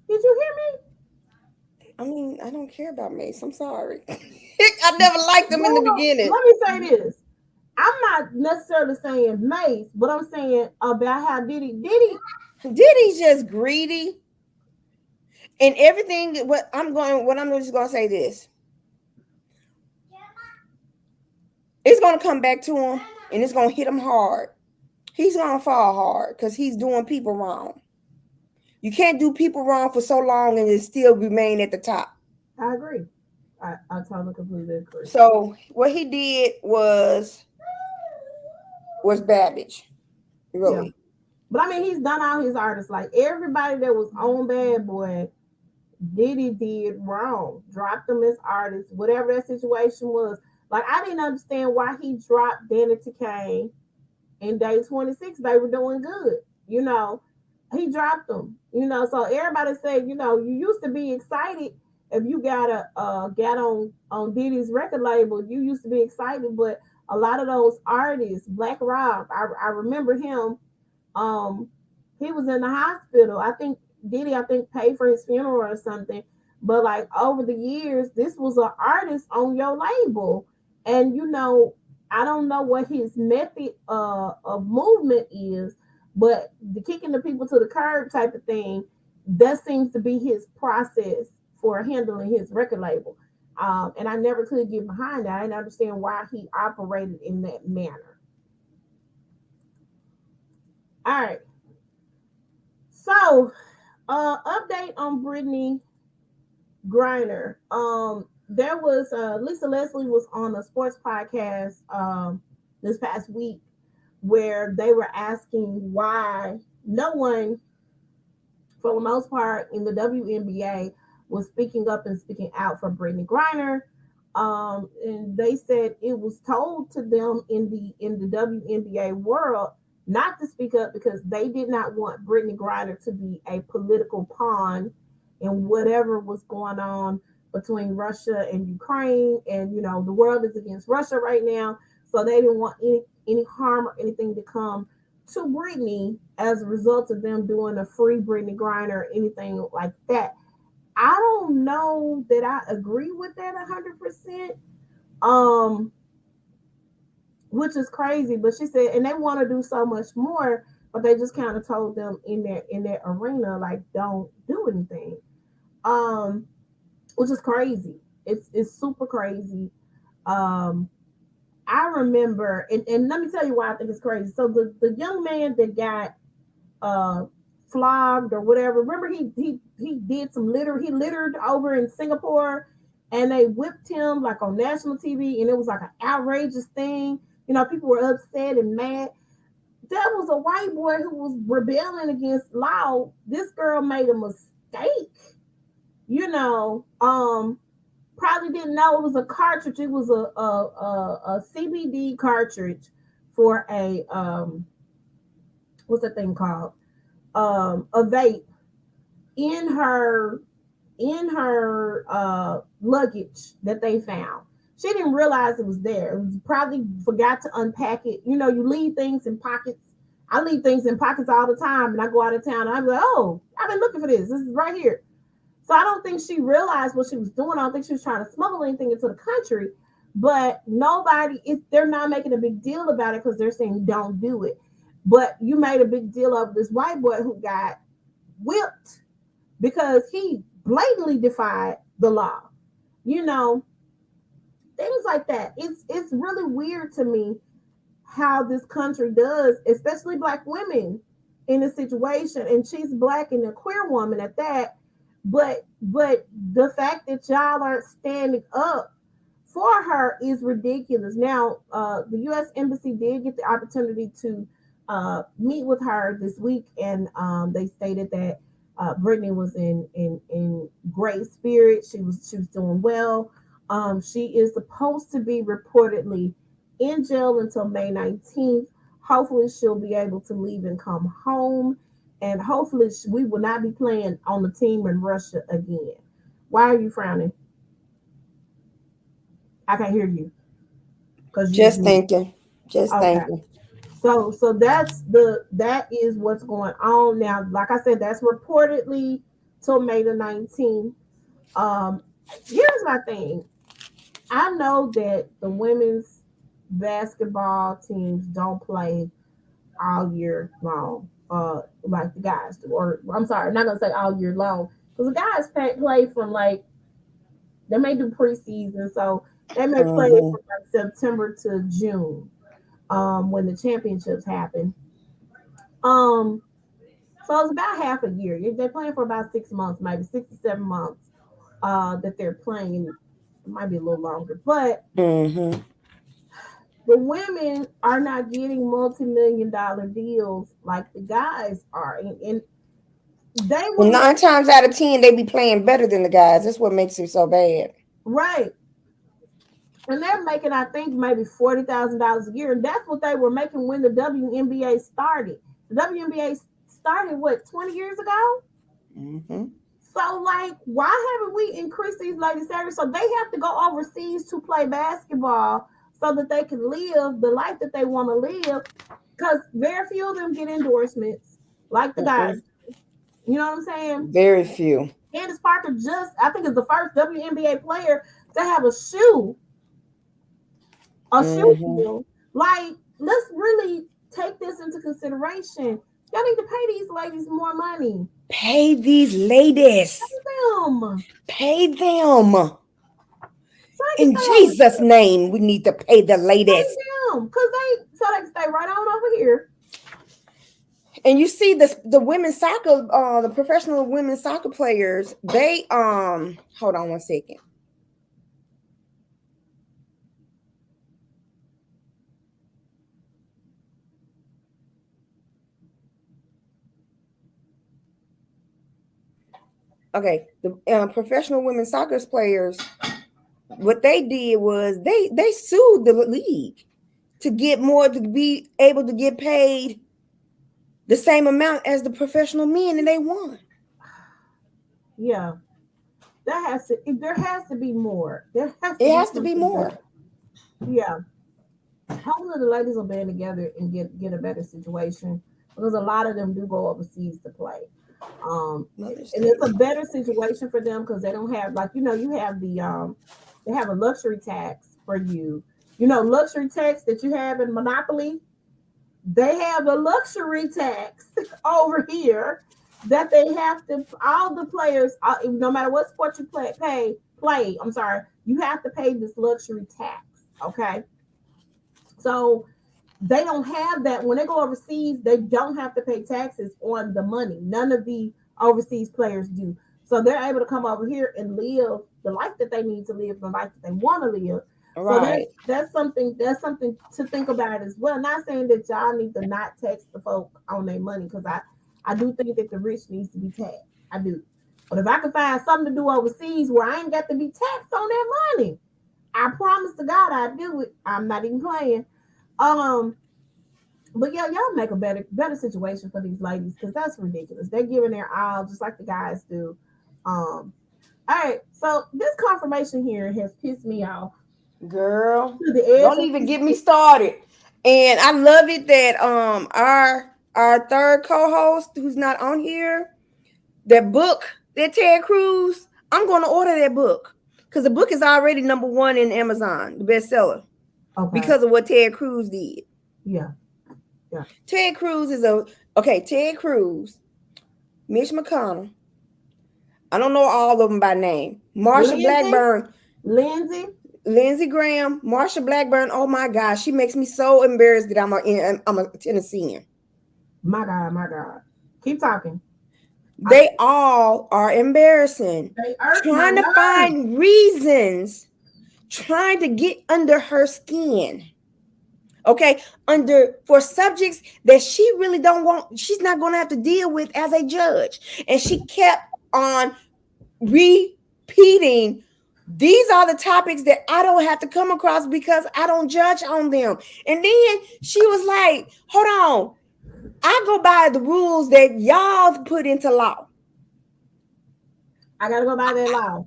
Did you hear I mean, I don't care about Mace. I'm sorry. I never liked me? him in the Well, beginning. let me say this. I'm not necessarily saying Mace, but I'm saying about how Diddy's just greedy and everything. What I'm just gonna say this. It's gonna come back to him and it's gonna hit him hard. He's gonna fall hard because he's doing people wrong. You can't do people wrong for so long and it still remain at the top. I agree. I totally completely agree. So what he did was Babbage, Yeah. really. But I mean, he's done all his artists. Like everybody that was on Bad Boy, Diddy did wrong. Dropped them as artists, whatever that situation was. Like I didn't understand why he dropped Danity Kane in Day 26. They were doing good. You know, he dropped them. You know, so everybody said, you know, you used to be excited if you got got on Diddy's record label. You used to be excited, but a lot of those artists, Black Rob, I remember him. um he was in the hospital. I think paid for his funeral or something. But like over the years, this was an artist on your label. And you know, I don't know what his method of movement is, but the kicking the people to the curb type of thing, that seems to be his process for handling his record label. And I never could get behind that. I didn't understand why he operated in that manner. All right. So, update on Brittany Griner. There was Lisa Leslie was on a sports podcast this past week where they were asking why no one, for the most part, in the WNBA was speaking up and speaking out for Brittany Griner. And they said it was told to them in the WNBA world not to speak up because they did not want Brittany Griner to be a political pawn in whatever was going on between Russia and Ukraine. And you know, the world is against Russia right now, so they didn't want any harm or anything to come to Brittany as a result of them doing a free Brittany Griner or anything like that. I don't know that I agree with that 100%. Um, which is crazy. But she said, and they want to do so much more, but they just kind of told them in their arena, like, don't do anything. Um, which is crazy. It's super crazy. Um, I remember, and let me tell you why I think it's crazy. So the young man that got uh flogged or whatever. Remember he did some litter. He littered over in Singapore, and they whipped him like on national TV, and it was like an outrageous thing. You know, people were upset and mad. That was a white boy who was rebelling against law. This girl made a mistake. You know, probably didn't know it was a cartridge. It was a CBD cartridge for a what's that thing called? A vape in her luggage that they found. She didn't realize it was there. It was probably forgot to unpack it. You know, you leave things in pockets. I leave things in pockets all the time, and I go out of town. And I'm like, oh, I've been looking for this. This is right here. So I don't think she realized what she was doing. I don't think she was trying to smuggle anything into the country. But they're not making a big deal about it because they're saying don't do it. But you made a big deal of this white boy who got whipped because he blatantly defied the law. You know, things like that. It's really weird to me how this country does, especially black women in this situation. And she's black and a queer woman at that. But the fact that y'all aren't standing up for her is ridiculous. Now, the U.S. Embassy did get the opportunity to meet with her this week, and they stated that Brittany was in great spirit. She was doing well. She is supposed to be reportedly in jail until May 19th. Hopefully, she'll be able to leave and come home. And hopefully, we will not be playing on the team in Russia again. Why are you frowning? I can't hear you. Because Just thinking. Just okay. thinking. So that is what's going on now. Like I said, that's reportedly till May the 19th. Here's my thing. I know that the women's basketball teams don't play all year long, like the guys do. Or I'm sorry, I'm not gonna say all year long because the guys play from like they may do preseason, so they may play from like September to June, when the championships happen. Um, so it's about half a year. They're playing for about 6 months, maybe 6 to 7 months. That they're playing. It might be a little longer, but Mm-hmm. the women are not getting multi-million-dollar deals like the guys are, and they Well, will make 9 times out of 10, they be playing better than the guys. That's what makes it so bad. right, and they're making, I think, maybe $40,000 a year, and that's what they were making when the WNBA started. The WNBA started what 20 years ago. Mm-hmm. So, like, why haven't we increased these ladies' salaries? So they have to go overseas to play basketball so that they can live the life that they want to live. Because very few of them get endorsements like the guys. You know what I'm saying? Very few. Candace Parker I think, is the first WNBA player to have a shoe deal. Like, let's really take this into consideration. Y'all need to pay these ladies more money. Pay these ladies. Them. Pay them. So In Jesus' name, we need to pay the ladies. Because they can stay right on over here. And you see the women's soccer, the professional women's soccer players, they hold on one second. Okay, the professional women's soccer players, what they did was they sued the league to get more, to be able to get paid the same amount as the professional men, and they won. Yeah, there has to be more. It has to be more. Better. Yeah, hopefully the ladies will band together and get a better situation, because a lot of them do go overseas to play. And it's a better situation for them because they don't have, like, you have they have a luxury tax for you. Luxury tax that you have in Monopoly. They have a luxury tax over here that they have to, all the players, no matter what sport you play. I'm sorry, you have to pay this luxury tax. Okay, so they don't have that when they go overseas. They don't have to pay taxes on the money. None of the overseas players do. So they're able to come over here and live the life that they need to live, the life that they want to live. Right. So that's something to think about as well. Not saying that y'all need to not tax the folk on their money, because I do think that the rich needs to be taxed. I do. But if I can find something to do overseas where I ain't got to be taxed on that money, I promise to God I do it. I'm not even playing. But yeah, y'all make a better situation for these ladies, because that's ridiculous. They're giving their all just like the guys do. All right, so this confirmation here has pissed me off. Girl, don't even get me started. And I love it that our third co-host who's not on here, that book, that Ted Cruz, I'm going to order that book because the book is already #1 in Amazon, the bestseller, because of what Ted Cruz did. Yeah. Ted Cruz is Ted Cruz, Mitch McConnell. I don't know all of them by name. Marsha Blackburn. Lindsey Graham, Marsha Blackburn. Oh my gosh, she makes me so embarrassed that I'm a Tennessean. My God. Keep talking. They all are embarrassing. Trying to find reasons, trying to get under her skin. Okay, for subjects that she really don't want, she's not going to have to deal with as a judge. And she kept on repeating these are the topics that I don't have to come across because I don't judge on them. And then she was like, hold on, I go by the rules that y'all put into law. I gotta go by that law.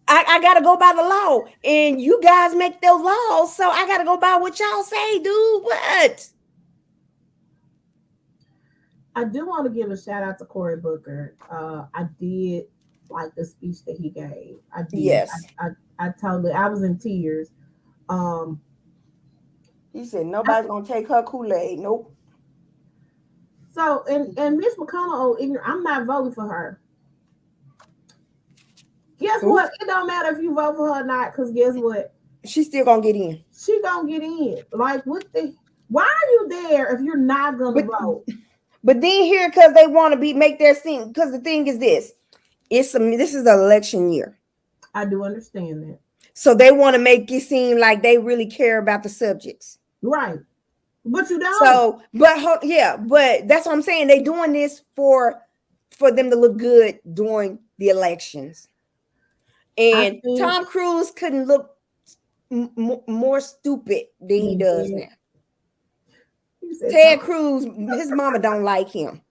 I gotta go by the law, and you guys make those laws, so I gotta go by what y'all say, dude. What? I do want to give a shout out to Cory Booker. I did like the speech that he gave. I did. Yes. I totally. I was in tears. He said nobody's gonna take her Kool-Aid. Nope. So and Mitch McConnell, I'm not voting for her. Guess what? It don't matter if you vote for her or not, because guess what? She's still gonna get in. She gonna get in. Like, what the? Why are you there if you're not gonna vote? But then here, because they want to make their thing. Because the thing is this: this is the election year. I do understand that. So they want to make it seem like they really care about the subjects, right? But you don't. So, but that's what I'm saying. They doing this for them to look good during the elections. And Tom Cruise couldn't look more stupid than he does now. Ted Cruz, his mama don't like him.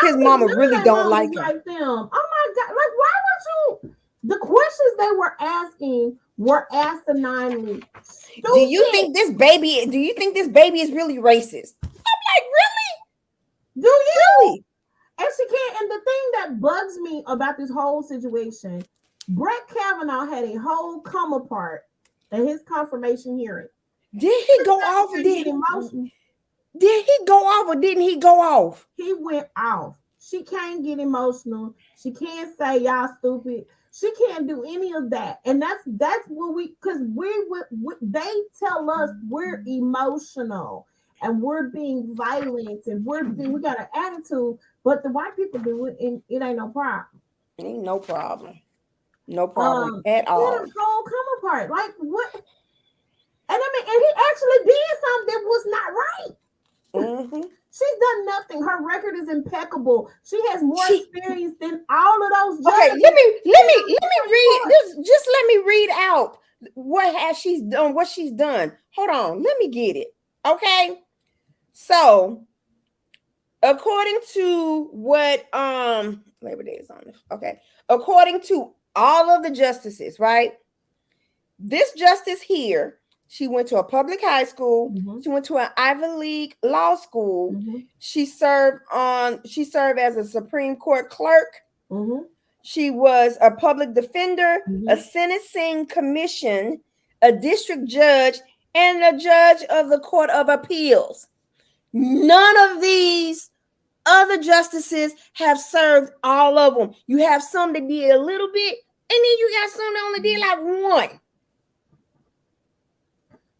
His mama really don't like him. Them. Oh my God. Like, why would you? The questions they were asking were asinine. Do you think this baby is really racist? I'm like, really? Do you? Really? And she can't. And the thing that bugs me about this whole situation, Brett Kavanaugh had a whole come apart at his confirmation hearing. Did he go off or did he go off or didn't he go off? He went off. She can't get emotional. She can't say y'all stupid. She can't do any of that. And that's what because they tell us we're emotional and we're being violent and we got an attitude, but the white people do it and it ain't no problem. It ain't no problem. No problem at all. What a whole come apart. Like what? And I mean, and he actually did something that was not right. Mm-hmm. She's done nothing. Her record is impeccable. She has more experience than all of those judges. Okay, let me read this. Just let me read out what she's done. Hold on, let me get it. Okay. So according to what Labor Day is on this. Okay. According to all of the justices, right? This justice here, she went to a public high school. Mm-hmm. She went to an Ivy League law school. Mm-hmm. She served as a Supreme Court clerk. Mm-hmm. She was a public defender, a sentencing commission, a district judge, and a judge of the Court of Appeals. None of these other justices have served all of them. You have some that did a little bit, and then you got some that only did like one.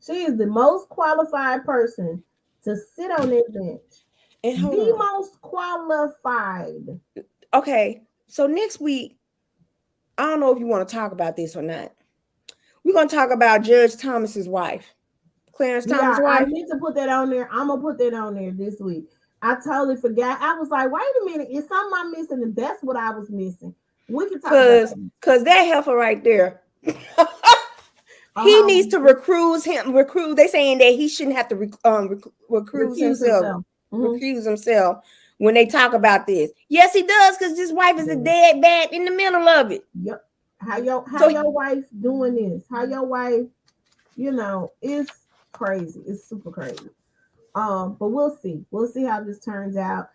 She is the most qualified person to sit on that bench. And the most qualified. Okay, so next week, I don't know if you want to talk about this or not. We're going to talk about Judge Thomas's wife, Clarence Thomas' wife. I need to put that on there. I'm going to put that on there this week. I totally forgot. I was like, wait a minute. Is something I'm missing? And that's what I was missing. We can talk about that. Because that heifer right there. He needs to recuse him. They saying that he shouldn't have to recuse himself. Recuse himself when they talk about this. Yes, he does, because his wife is a dead bat in the middle of it. Yep. How your wife doing this? How your wife, it's crazy. It's super crazy. But we'll see. We'll see how this turns out.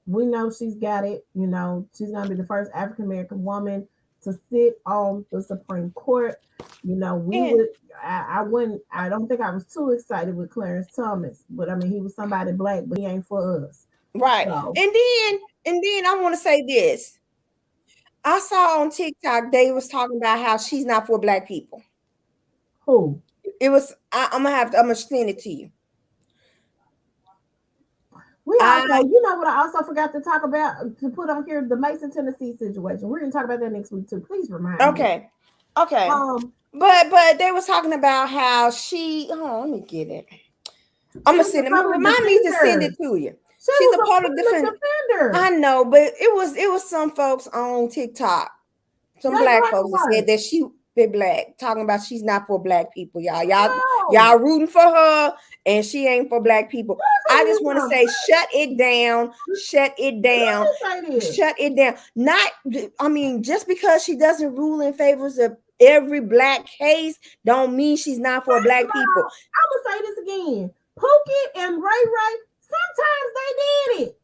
We know she's got it. She's gonna be the first African American woman to sit on the Supreme Court. I don't think I was too excited with Clarence Thomas, but I mean, he was somebody black, but he ain't for us. Right. So. And then I want to say this. I saw on TikTok, they was talking about how she's not for black people. Who? It was, I'm gonna send it to you. You know what I also forgot to talk about, to put on here, the Mason, Tennessee situation. We're gonna talk about that next week too. Please remind me. Okay. But they was talking about how she. Oh, let me get it. I'm gonna send it. Remind me to send it to you. She's a public defender. I know, but it was some folks on TikTok, some black folks that said that they black, talking about she's not for black people, y'all. No. Y'all rooting for her, and she ain't for black people. I just want to say, shut it down, shut it down, shut it down. Not, I mean, just because she doesn't rule in favor of every black case, don't mean she's not for black people. I'm gonna say this again. Pookie and Ray Ray, sometimes they did it.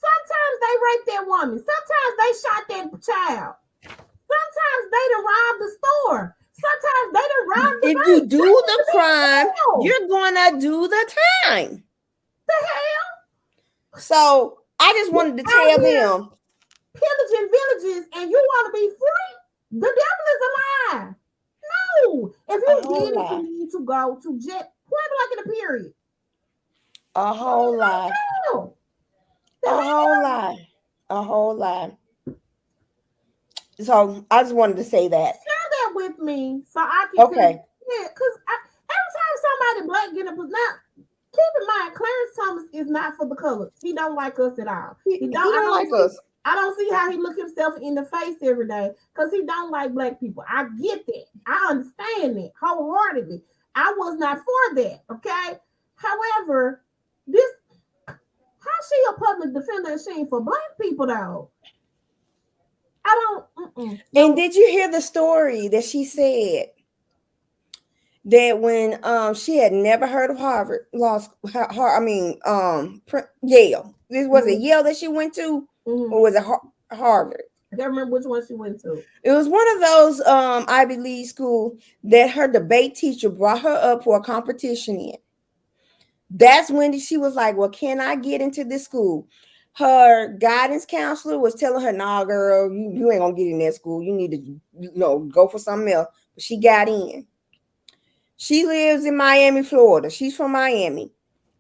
Sometimes they raped that woman. Sometimes they shot that child. Sometimes they done robbed the store. Sometimes they done robbed the If bank. you do the crime, you're gonna do the time. The hell? So I just wanted to tell them, pillaging villages, and you want to be free? The devil is a lie. No. If you did it, you need to go to jail. Point blank in the period. A whole lie. A whole lie. A whole lie. So I just wanted to say that. Share that with me so I can. Okay. Yeah, because every time somebody black get up, now keep in mind, Clarence Thomas is not for the colors. He don't like us at all. He don't like us. I don't see how he look himself in the face every day because he don't like black people. I get that. I understand that wholeheartedly. I was not for that. Okay. However, how she a public defender and she ain't for black people though? I don't. And did you hear the story that she said that when she had never heard of Harvard law school, Yale. This was it Yale that she went to, or was it Harvard? I can't remember which one she went to. It was one of those Ivy League school that her debate teacher brought her up for a competition in. That's when she was like, well, can I get into this school? Her guidance counselor was telling her, nah, girl, you ain't gonna get in that school. You need to, go for something else. But she got in. She lives in Miami, Florida. She's from Miami.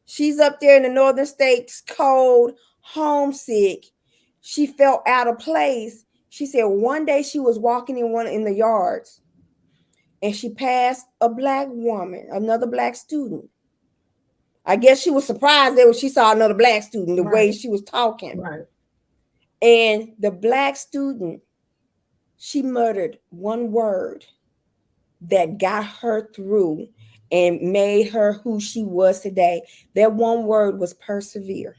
She's up there in the northern states, cold, homesick. She felt out of place. She said one day she was walking in the yards, and she passed a black woman, another black student. I guess she was surprised that when she saw another black student, the way she was talking. Right. And the black student, she muttered one word that got her through and made her who she was today. That one word was persevere.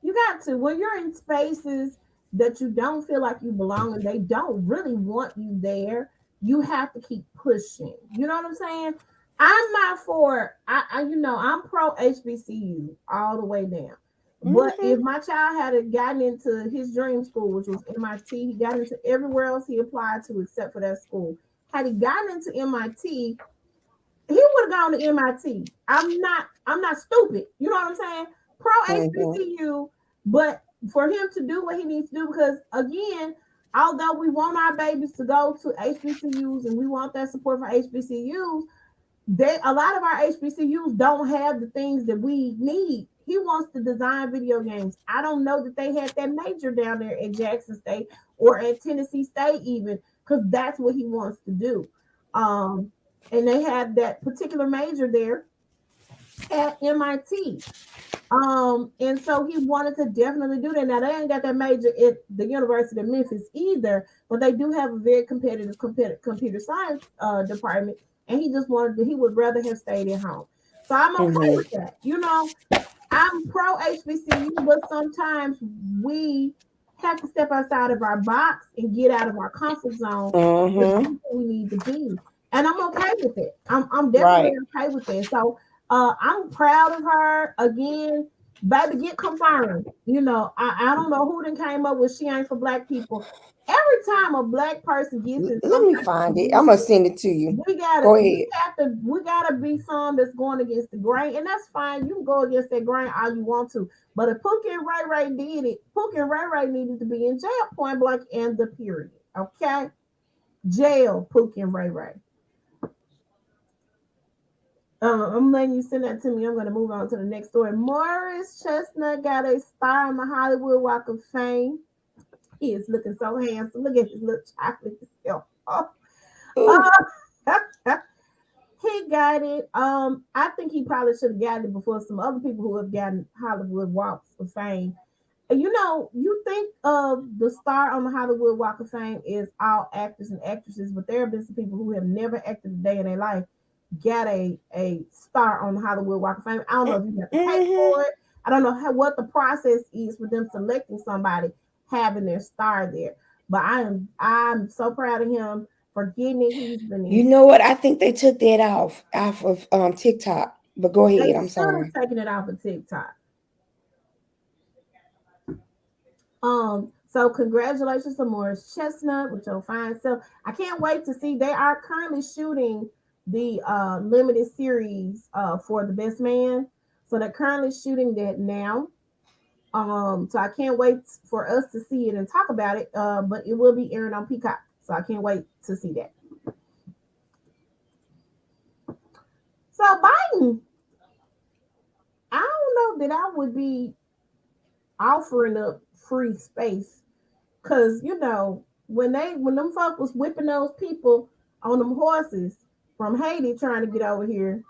You got to. When you're in spaces that you don't feel like you belong and they don't really want you there, you have to keep pushing. You know what I'm saying? I'm not for, I'm pro HBCU all the way down. But if my child had gotten into his dream school, which was MIT, he got into everywhere else he applied to except for that school. Had he gotten into MIT, he would have gone to MIT. I'm not stupid. You know what I'm saying? Pro HBCU, but for him to do what he needs to do, because again, although we want our babies to go to HBCUs and we want that support for HBCUs, a lot of our HBCUs don't have the things that we need. He wants to design video games. I don't know that they had that major down there at Jackson State or at Tennessee State even, because that's what he wants to do. And they had that particular major there at MIT. And so he wanted to definitely do that. Now they ain't got that major at the University of Memphis either, but they do have a very competitive computer science department. And he just he would rather have stayed at home. So I'm okay with that. I'm pro HBCU, but sometimes we have to step outside of our box and get out of our comfort zone. We need to be. And I'm okay with it. I'm definitely okay with it. So I'm proud of her. Again, baby, get confirmed. I don't know who then came up with she ain't for black people. Every time a black person gets in, let me find it. I'm gonna send it to you. Go ahead. We gotta be some that's going against the grain, and that's fine. You can go against that grain all you want to. But if Pookie and Ray Ray did it, Pookie and Ray Ray needed to be in jail, point blank, and the period. Okay, jail, Pookie and Ray Ray. I'm letting you send that to me. I'm going to move on to the next story. Morris Chestnut got a star on the Hollywood Walk of Fame. He is looking so handsome. Look at his little chocolate self. He got it. I think he probably should have gotten it before some other people who have gotten Hollywood Walks of Fame. You know, you think of the star on the Hollywood Walk of Fame is all actors and actresses, but there have been some people who have never acted a day in their life get a star on the Hollywood Walk of Fame. I don't know if you have to pay Mm-hmm. for it. I don't know what the process is for them selecting somebody having their star there. But I'm so proud of him for getting it. He's been You in. know what? I think they took that off of TikTok. But go They ahead. I'm should have sorry. taken it off of TikTok. So congratulations to Morris Chestnut with your fine self. I can't wait to see. They are currently shooting the limited series for the best man. So they're currently shooting that now. So I can't wait for us to see it and talk about it. But it will be airing on Peacock. So I can't wait to see that. So Biden, I don't know that I would be offering up free space. Cause you know, when them folk was whipping those people on them horses from Haiti trying to get over here,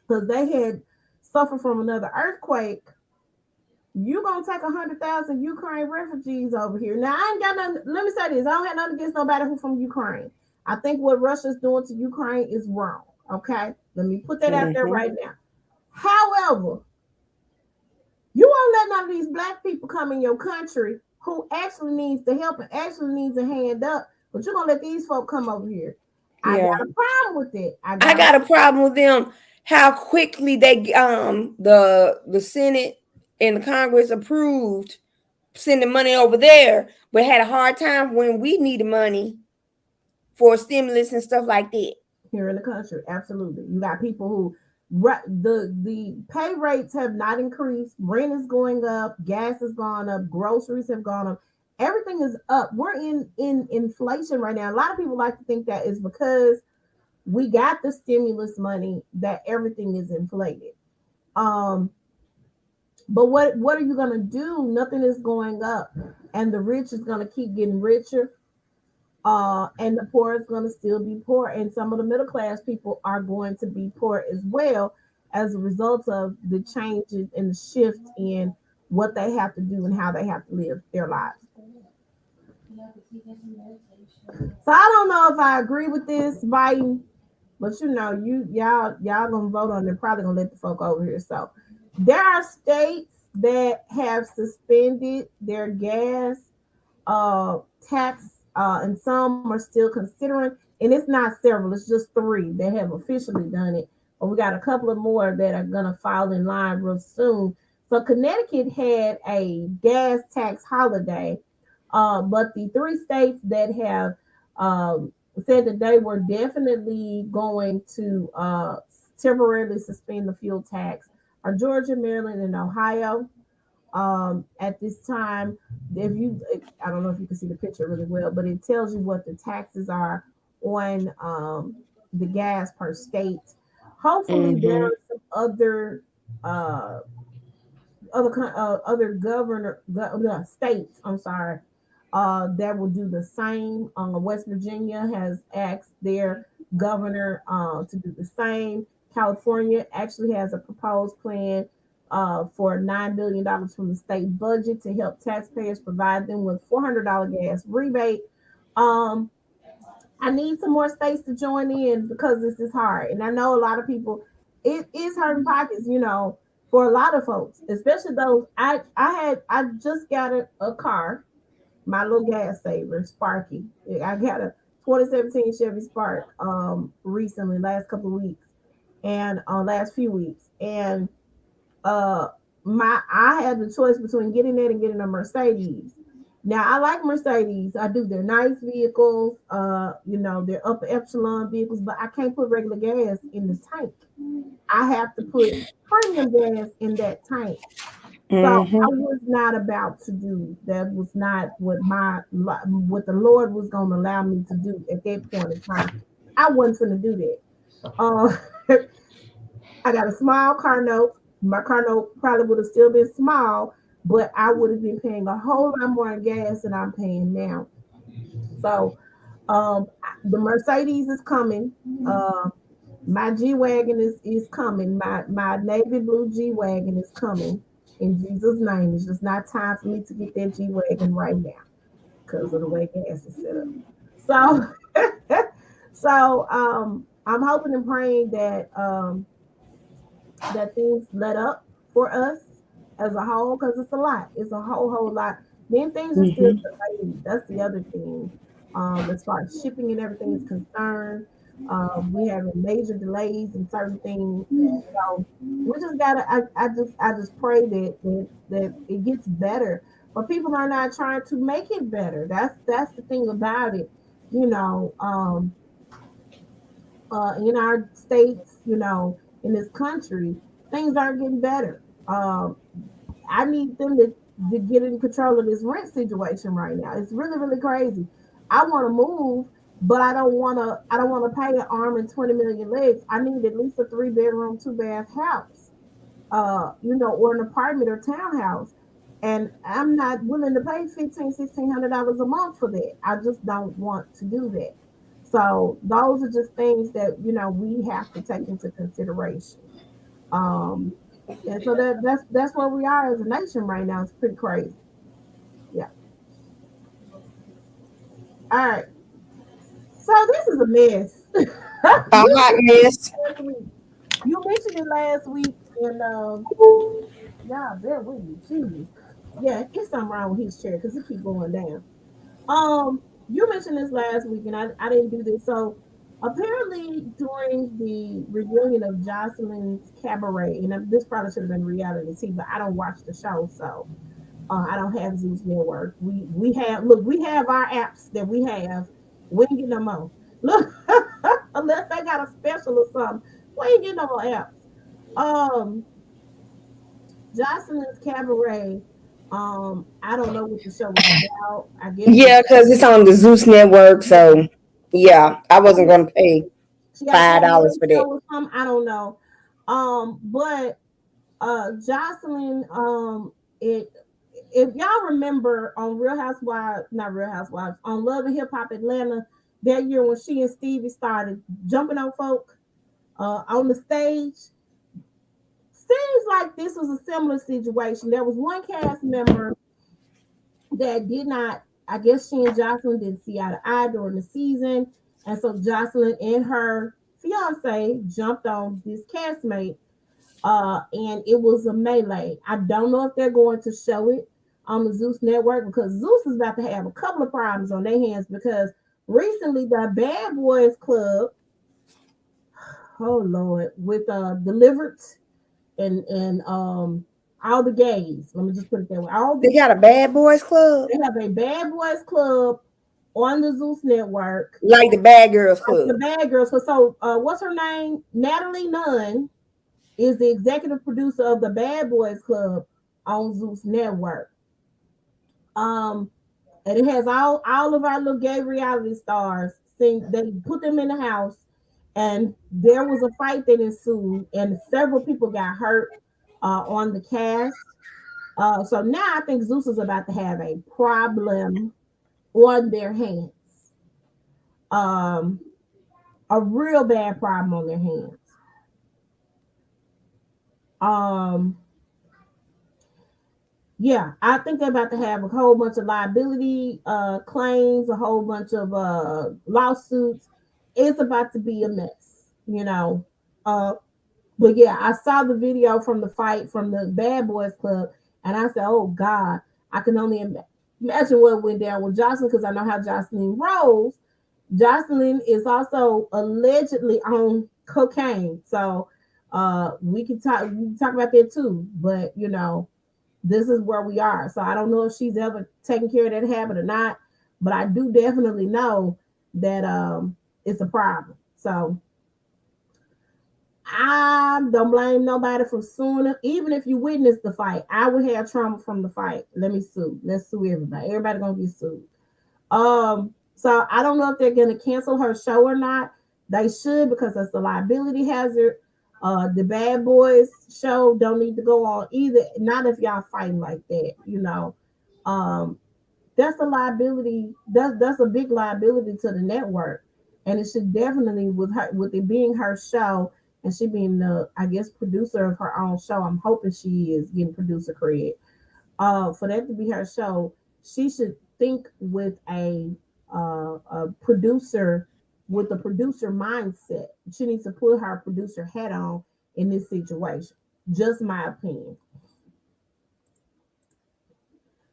because they had suffered from another earthquake, you gonna take 100,000 Ukraine refugees over here. Now I ain't got nothing. Let me say this: I don't have nothing against nobody who from Ukraine. I think what Russia's doing to Ukraine is wrong. Okay, let me put that out there Mm-hmm. right now. However, you won't let none of these black people come in your country who actually needs the help and actually needs a hand up, but you're gonna let these folk come over here. I Yeah. got a problem with it. I I got a got a problem with them how quickly the Senate and the Congress approved sending money over there, but had a hard time when we needed money for stimulus and stuff like that. here in the country. Absolutely. You got people who the pay rates have not increased, rent is going up, gas has gone up, groceries have gone up. Everything is up. We're in inflation right now. A lot of people like to think that is because we got the stimulus money that everything is inflated. Um, but what are you gonna do? Nothing is going up, and the rich is gonna keep getting richer. And the poor is going to still be poor, and some of the middle class people are going to be poor as well as a result of the changes and the shift in what they have to do and how they have to live their lives. So I don't know if I agree with this, Biden, but you know, y'all gonna vote on it. Probably gonna let the folk over here. So there are states that have suspended their gas tax, and some are still considering. And it's not several; it's just three that have officially done it. But we got a couple of more that are gonna fall in line real soon. So Connecticut had a gas tax holiday, but the three states that have said that they were definitely going to temporarily suspend the fuel tax are Georgia, Maryland, and Ohio. At this time, if you, I don't know if you can see the picture really well, but it tells you what the taxes are on the gas per state. Hopefully, there Mm-hmm. are some uh, other states. I'm sorry, that will do the same. West Virginia has asked their governor to do the same. California actually has a proposed plan for $9 billion from the state budget to help taxpayers provide them with $400 gas rebate. Um, I need some more states to join in because this is hard. And I know a lot of people, it is hurting pockets, you know, for a lot of folks, especially those. I just got a car, my little gas saver, Sparky. I got a 2017 Chevy Spark recently, last couple of weeks, and last few weeks. And uh my I had the choice between getting that and getting a Mercedes. Now I like Mercedes. I do. They're nice vehicles. You know, they're upper echelon vehicles, but I can't put regular gas in the tank. I have to put premium gas in that tank. So I Mm-hmm. was not about to do that. Was not what the Lord was going to allow me to do at that point in time. I wasn't going to do that. Uh, I got a small car note. My car note probably would have still been small, but I would have been paying a whole lot more in gas than I'm paying now. So the Mercedes is coming. My G Wagon is coming. My navy blue G Wagon is coming. In Jesus' name, it's just not time for me to get that G wagon right now because of the way gas is set up. So, I'm hoping and praying that things let up for us as a whole because it's a lot. It's a whole lot. Then things are still Hmm. delayed. That's the other thing. As far as shipping and everything is concerned, we have major delays in certain things. So we just gotta. I just pray that it gets better. But people are not trying to make it better. That's the thing about it. You know, in our states, in this country, things aren't getting better. I need them to get in control of this rent situation right now. It's really, really crazy. I want to move, but I don't want to. I don't want to pay an arm and 20 million legs. I need at least a 3 bedroom, 2 bath house, or an apartment or townhouse. And I'm not willing to pay $1,500, $1,600 a month for that. I just don't want to do that. So those are just things that we have to take into consideration. Um, and so that's where we are as a nation right now. It's pretty crazy. Yeah. All right. So this is a mess. A you hot mess. last week. You mentioned it last week, and yeah, bear with me, Jesus. Yeah, it's something wrong with his chair because it keep going down. You mentioned this last week, and I didn't do this. So apparently, during the reunion of Jocelyn's Cabaret, and this probably should have been reality TV, but I don't watch the show, so I don't have Zeus Network. We have our apps that we have. We ain't getting no more. Look, unless they got a special or something, we ain't getting no more apps. Um, Jocelyn's Cabaret. I don't know what the show was about. I guess Yeah, because it's on the Zeus network. So yeah, I wasn't gonna pay she got a $5 cabaret for show that. or something. I don't know. But Jocelyn, it if y'all remember on Real Housewives, not Real Housewives, on Love and Hip Hop Atlanta that year when she and Stevie started jumping on folk on the stage. Seems like this was a similar situation. There was one cast member that did not, I guess she and Jocelyn didn't see eye to eye during the season. And so Jocelyn and her fiance jumped on this castmate, and it was a melee. I don't know if they're going to show it on the Zeus network because Zeus is about to have a couple of problems on their hands because recently the Bad Boys Club, oh Lord, with delivered and all the gays. Let me just put it that way. All They the got a bad boys club, They have a Bad Boys Club on the Zeus network. like the bad girls Like the club. bad girls. So what's her name? Natalie Nunn is the executive producer of the Bad Boys Club on Zeus Network. Um, and it has all of our little gay reality stars. Sing, they put them in the house, and there was a fight that ensued, and several people got hurt on the cast. So now I think Zeus is about to have a problem on their hands. Um, a real bad problem on their hands. Um, yeah, I think they're about to have a whole bunch of liability claims, a whole bunch of lawsuits. It's about to be a mess. Uh, but yeah, I saw the video from the fight from the Bad Boys Club, and I said, "Oh God, I can only imagine what went down with Jocelyn because I know how Jocelyn rolls." Jocelyn is also allegedly on cocaine, so we can talk about that too. But this is where we are. So I don't know if she's ever taken care of that habit or not, but I do definitely know that it's a problem. So I don't blame nobody for suing her. Even if you witnessed the fight, I would have trauma from the fight. Let me sue. Let's sue everybody. Everybody gonna get sued. So I don't know if they're gonna cancel her show or not. They should because that's a liability hazard. The Bad Boys show don't need to go on either. Not if y'all fighting like that. Um, that's a liability. That's a big liability to the network, and it should definitely with it being her show and she being the, I guess, producer of her own show. I'm hoping she is getting producer credit. For that to be her show, she should think with a producer with a producer mindset. She needs to put her producer hat on in this situation. Just my opinion.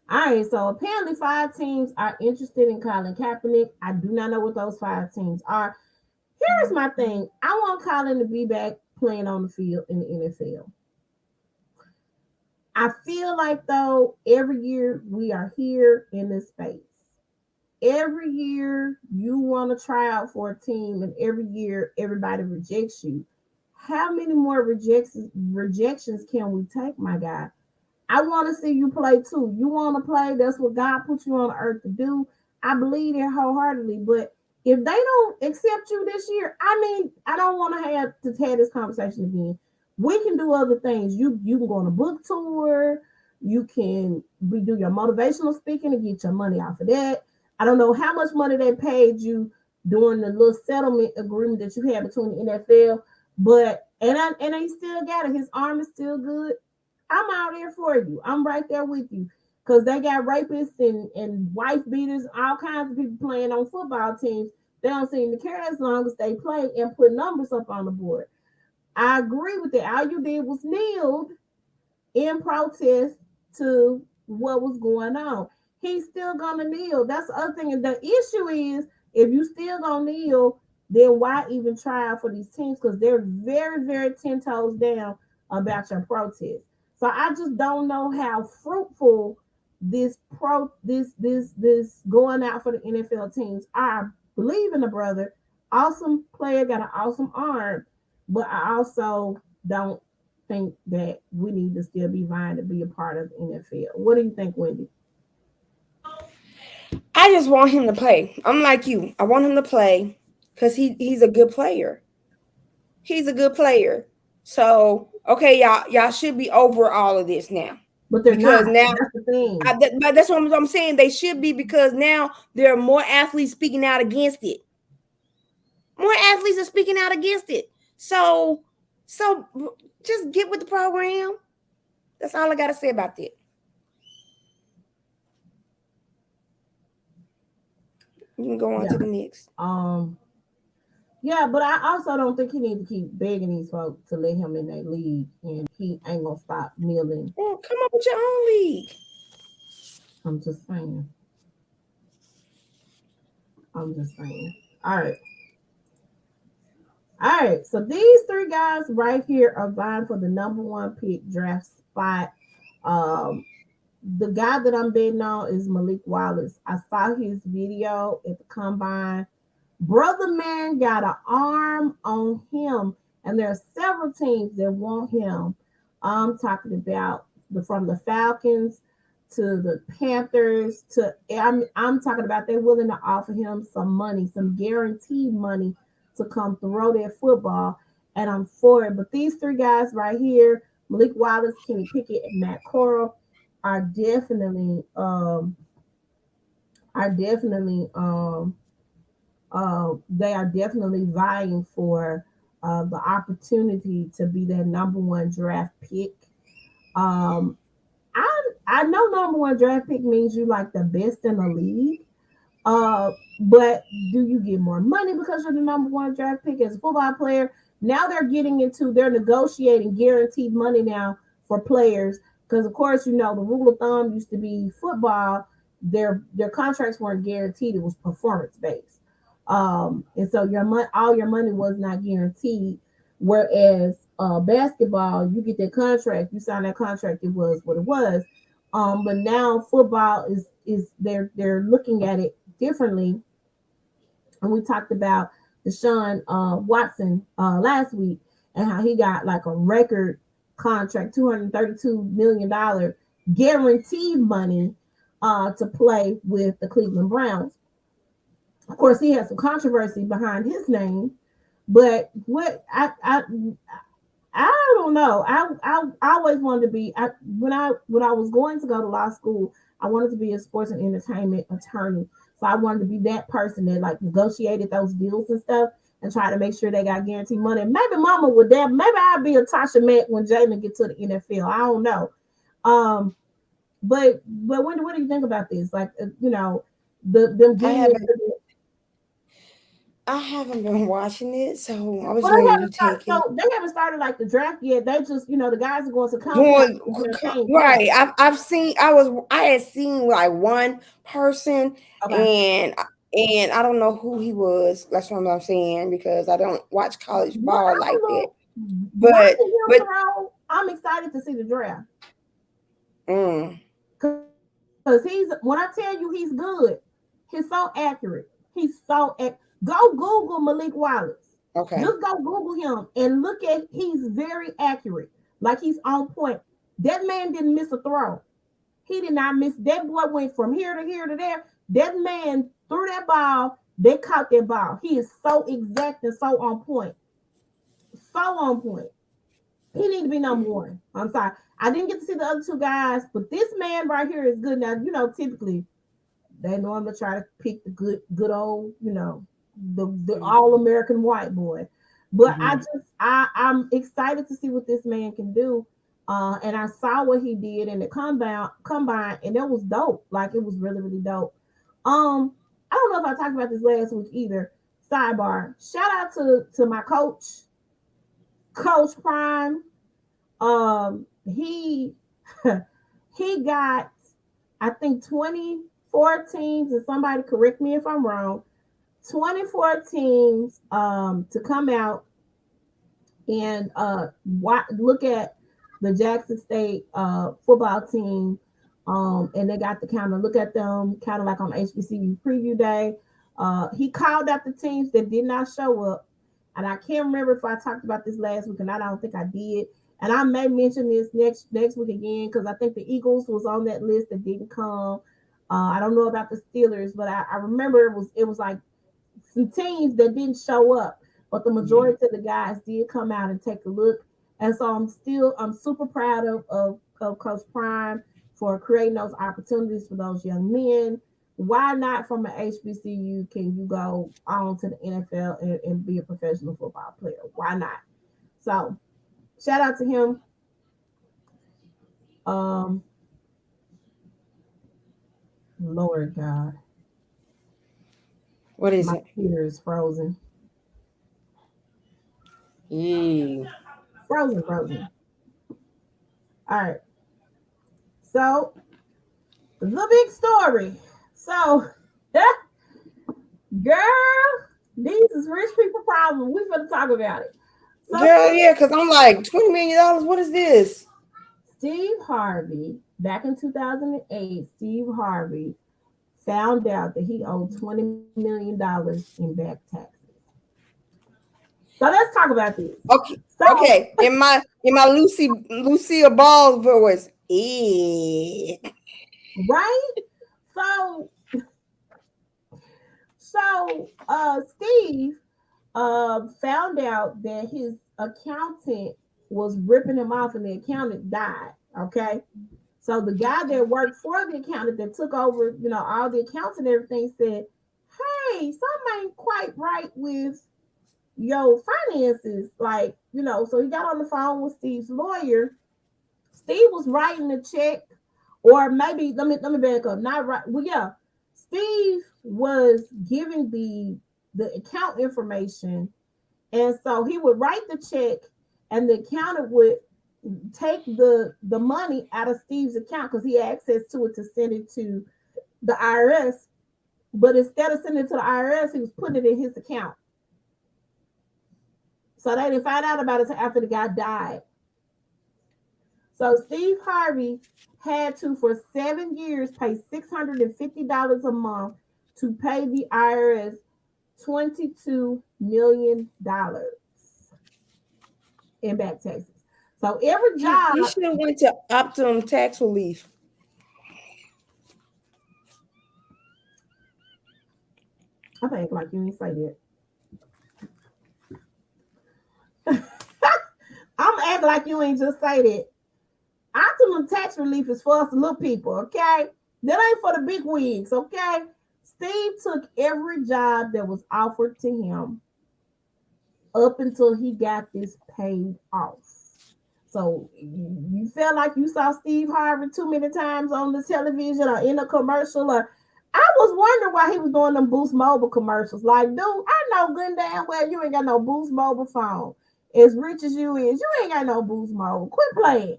All right, so apparently 5 teams are interested in Colin Kaepernick. I do not know what those 5 teams are. Here's my thing. I want Colin to be back playing on the field in the NFL. I feel like, though, every year we are here in this space. Every year you want to try out for a team, and every year everybody rejects you. How many more rejections can we take, my guy? I want to see you play too. You want to play. That's what God put you on earth to do. I believe it wholeheartedly. But if they don't accept you this year, I don't want to have this conversation again. We can do other things. You can go on a book tour. You can do your motivational speaking and get your money off of that. I don't know how much money they paid you during the little settlement agreement that you had between the NFL, but and he still got it. His arm is still good. I'm out there for you. I'm right there with you. Because they got rapists and wife beaters, all kinds of people playing on football teams. They don't seem to care as long as they play and put numbers up on the board. I agree with that. All you did was kneeled in protest to what was going on. He's still gonna kneel. That's the other thing. And the issue is, if you still gonna kneel, then why even try out for these teams? Because they're very, very 10 toes down about your protest. So I just don't know how fruitful this going out for the NFL teams. I believe in the brother. Awesome player, got an awesome arm, but I also don't think that we need to still be vying to be a part of the NFL. What do you think, Wendy? I just want him to play. I'm like you. I want him to play because he's a good player. He's a good player. So okay, y'all should be over all of this now. But they're because not. now That's the thing. but that's what I'm saying. They should be, because now there are more athletes speaking out against it. More athletes are speaking out against it. So just get with the program. That's all I got to say about that. You can go on to the next. Yeah, but I also don't think he needs to keep begging these folks to let him in their league, and he ain't gonna stop kneeling. Oh, come up with your own league. I'm just saying. All right. So these 3 guys right here are vying for the number 1 pick draft spot. The guy that I'm betting on is Malik Wallace. I saw his video at the combine. Brother man got an arm on him, and there are several teams that want him. I'm talking about from the Falcons to the Panthers I'm talking about they're willing to offer him some money, some guaranteed money to come throw their football, and I'm for it. But these 3 guys right here, Malik Wallace, Kenny Pickett, and Matt Corral, are definitely they are definitely vying for the opportunity to be that number 1 draft pick. I know number 1 draft pick means you like the best in the league. But do you get more money because you're the number 1 draft pick as a football player? Now they're negotiating guaranteed money now for players, because of course, the rule of thumb used to be football, their contracts weren't guaranteed, it was performance based. And so all your money was not guaranteed. Whereas basketball, you get that contract, you sign that contract, it was what it was. But now football is they're looking at it differently. And we talked about Deshaun Watson last week, and how he got like a record contract, $232 million guaranteed money to play with the Cleveland Browns. Of course, he has some controversy behind his name, but what I don't know. I always wanted to be when I was going to go to law school, I wanted to be a sports and entertainment attorney. So I wanted to be that person that like negotiated those deals and stuff. and try to make sure they got guaranteed money. Maybe Mama would that. Maybe I'll be a Tasha Mack when Jalen get to the NFL. I don't know. But Wendy, what do you think about this? Like, them getting I haven't been watching it, so I was well, letting you take it. so they haven't started like the draft yet. They just, the guys are going to come right. I had seen like one person, okay. and I don't know who he was. That's what I'm saying, because I don't watch college ball like that. But I'm excited to see the draft. Because when I tell you he's good, he's so accurate. Go Google Malik Wallace. Okay. Just go Google him and look at, he's very accurate. Like, he's on point. That man didn't miss a throw. He did not miss. That boy went from here to here to there. That man threw that ball. They caught that ball. He is so exact and so on point. So on point. He needs to be number one. I'm sorry. I didn't get to see the other two guys, but this man right here is good. Now, typically they normally try to pick the good old, the all-American white boy. But I'm excited to see what this man can do. And I saw what he did in the combine, and that was dope. Like, it was really, really dope. I don't know if I talked about this last week either. Sidebar. Shout out to my coach, Coach Prime. He got, I think, 24 teams, and somebody correct me if I'm wrong, 24 teams to come out and look at the Jackson State football team, and they got to kind of look at them kind of like on HBCU preview day. He called out the teams that did not show up, and I can't remember if I talked about this last week, and I don't think I did. And I may mention this next week again, because I think the Eagles was on that list that didn't come. I don't know about the Steelers, but I remember it was like some teams that didn't show up, but the majority of the guys did come out and take a look. And so I'm super proud of Coach Prime for creating those opportunities for those young men. Why not from an HBCU can you go on to the NFL and be a professional football player? Why not? So shout out to him. Lord God. What is My it? computer is frozen. Frozen. All right. So, the big story. So, girl, these is rich people problems. We finna talk about it. So, girl, yeah, because I'm like, $20 million. What is this? Steve Harvey, back in 2008, Steve Harvey found out that he owed $20 million in back taxes. So let's talk about this. Okay. In my Lucille Ball voice. Right? So Steve found out that his accountant was ripping him off, and the accountant died. Okay. So the guy that worked for the accountant that took over, all the accounts and everything said, hey, something ain't quite right with your finances. Like, so he got on the phone with Steve's lawyer. Steve was writing a check, or maybe, let me back up. Not right. Well, yeah. Steve was giving the account information. And so he would write the check, and the accountant would take the money out of Steve's account because he had access to it to send it to the IRS. But instead of sending it to the IRS, he was putting it in his account. So they didn't find out about it until after the guy died. So Steve Harvey had to, for 7 years, pay $650 a month to pay the IRS $22 million in back taxes. So every job, he should have went to Optimum Tax Relief. I think like you didn't say that. I'm acting like you ain't just say that. Optimum tax relief is for us little people, okay? That ain't for the big wigs, okay? Steve took every job that was offered to him up until he got this paid off. So you felt like you saw Steve Harvey too many times on the television or in a commercial, or I was wondering why he was doing them Boost Mobile commercials. Like, dude, I know good and damn well you ain't got no Boost Mobile phone. As rich as you is, you ain't got no Boost Mobile. Quit playing.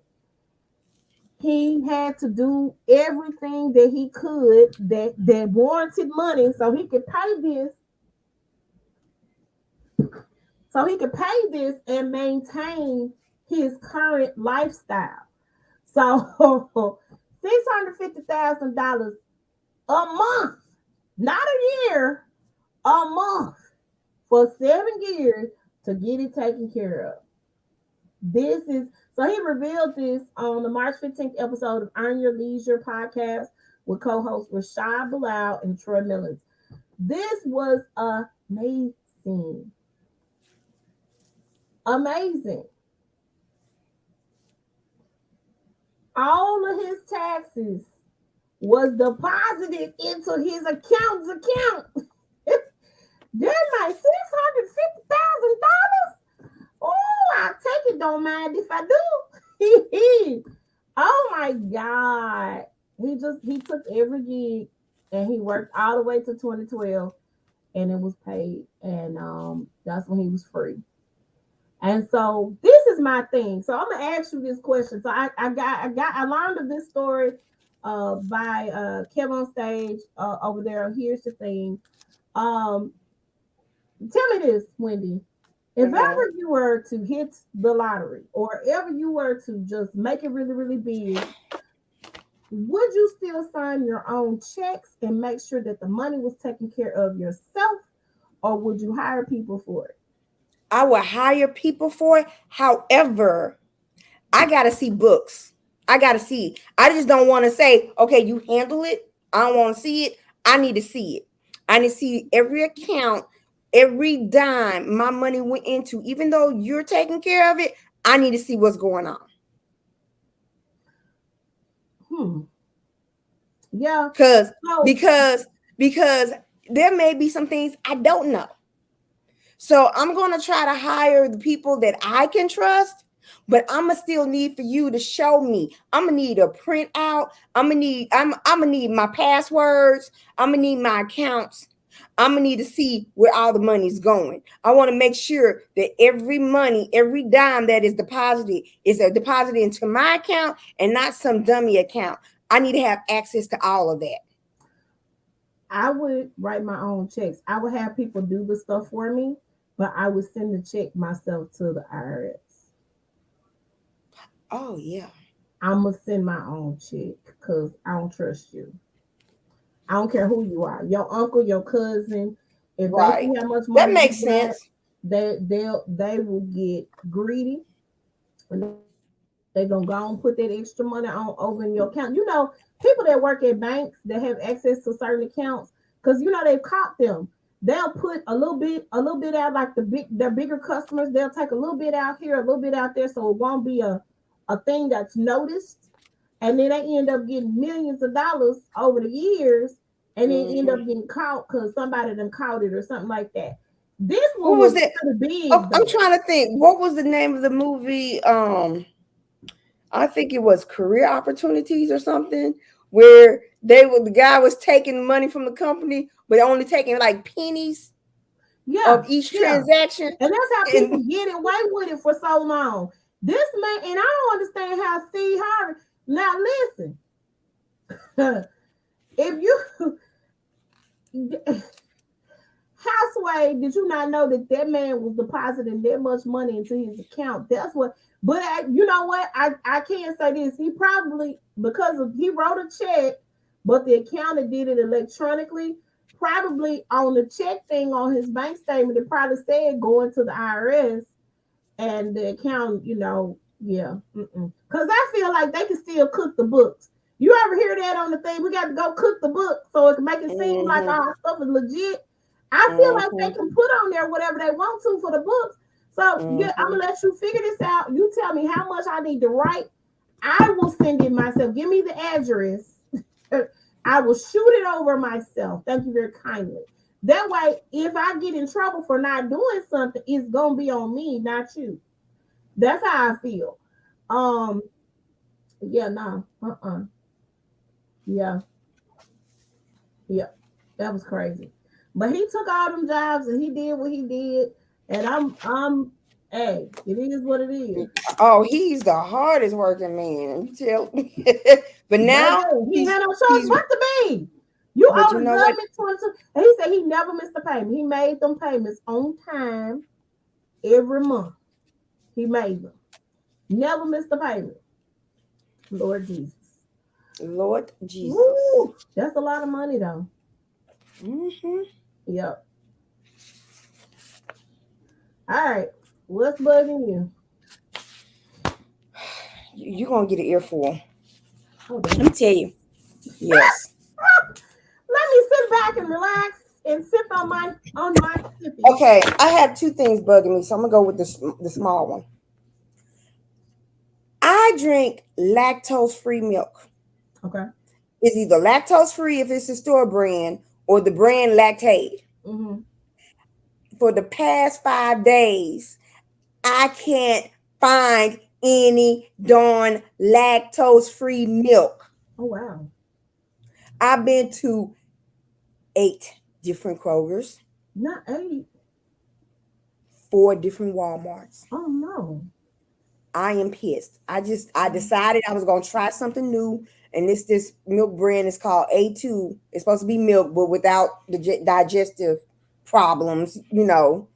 He had to do everything that he could that warranted money so he could pay this, and maintain his current lifestyle. So $650,000 a month, not a year, a month for 7 years to get it taken care of. This is so he revealed this on the March 15th episode of Earn Your Leisure podcast with co-hosts Rashad Bilal and Troy Millens. This was amazing. Amazing. All of his taxes was deposited into his account's account. There's like $650,000. Oh, I'll take it. Don't mind if I do. Oh my God. He took every gig and he worked all the way to 2012 and it was paid. And that's when he was free. And so this is my thing. So I'm gonna ask you this question. So I learned of this story by Kevin on stage over there. Here's the thing. Tell me this, Wendy. If ever you were to hit the lottery, or ever you were to just make it really, really big, would you still sign your own checks and make sure that the money was taken care of yourself, or would you hire people for it? I would hire people for it. However, I got to see books. I got to see. I just don't want to say, okay, you handle it. I don't want to see it. I need to see it. I need to see every account, every dime my money went into. Even though you're taking care of it, I need to see what's going on. Yeah. Because there may be some things I don't know. So I'm going to try to hire the people that I can trust, but I'm going to still need for you to show me. I'm going to need a printout. I'm going to need my passwords. I'm going to need my accounts. I'm going to need to see where all the money's going. I want to make sure that every money, every dime that is deposited into my account and not some dummy account. I need to have access to all of that. I would write my own checks. I would have people do the stuff for me, but I would send the check myself to the IRS. Oh, yeah. I'm going to send my own check because I don't trust you. I don't care who you are. Your uncle, your cousin. If they see how much money that makes sense. They will get greedy. And they're going to go and put that extra money on over in your account. You know, people that work at banks that have access to certain accounts, because you know they've caught them. They'll put a little bit out, like their bigger customers. They'll take a little bit out here, a little bit out there, so it won't be a thing that's noticed. And then they end up getting millions of dollars over the years, and then end up getting caught because somebody done caught it or something like that. This one was that? Big. Oh, I'm trying to think. What was the name of the movie? I think it was Career Opportunities or something, where the guy was taking money from the company, but only taking like pennies of each transaction. And that's how people get away with it for so long. This man, and I don't understand how Steve Harvey. Now listen, if you Houseway, did you not know that man was depositing that much money into his account? That's what. But you know what? I can't say this. He probably, he wrote a check, but the accountant did it electronically. Probably on the check thing on his bank statement, it probably said going to the IRS, and the accountant, Because I feel like they can still cook the books. You ever hear that on the thing? We got to go cook the book so it can make it seem like our stuff is legit. I feel like they can put on there whatever they want to for the books. So I'm gonna let you figure this out. You tell me how much I need to write. I will send it myself. Give me the address. I will shoot it over myself. Thank you very kindly. That way, if I get in trouble for not doing something, it's gonna be on me, not you. That's how I feel. Um, yeah, no, yeah, yeah, that was crazy. But he took all them jobs and he did what he did, and hey, it is what it is. Oh, he's the hardest working man. You tell me. But now Baby, he ain't he's had no choice he's. but to be. You But owe you the know what? government 22. And he said he never missed a payment. He made them payments on time every month. He made them. Never missed a payment. Lord Jesus. Lord Jesus. Woo! That's a lot of money though. Mm-hmm. Yep. All right. What's bugging you? You're gonna get an earful. Oh, Let damn. me tell you. Yes. Let me sit back and relax and sip on my sippy. Okay. I have two things bugging me, so I'm gonna go with the small one. I drink lactose-free milk. Okay. It's either lactose-free if it's a store brand or the brand Lactaid. Mm-hmm. For the past 5 days, I can't find any darn lactose-free milk. Oh wow. I've been to 8 different Krogers, Not 8. 4 different Walmarts. Oh no. I am pissed. I decided I was gonna try something new, and this milk brand is called A2. It's supposed to be milk, but without the digestive problems, you know.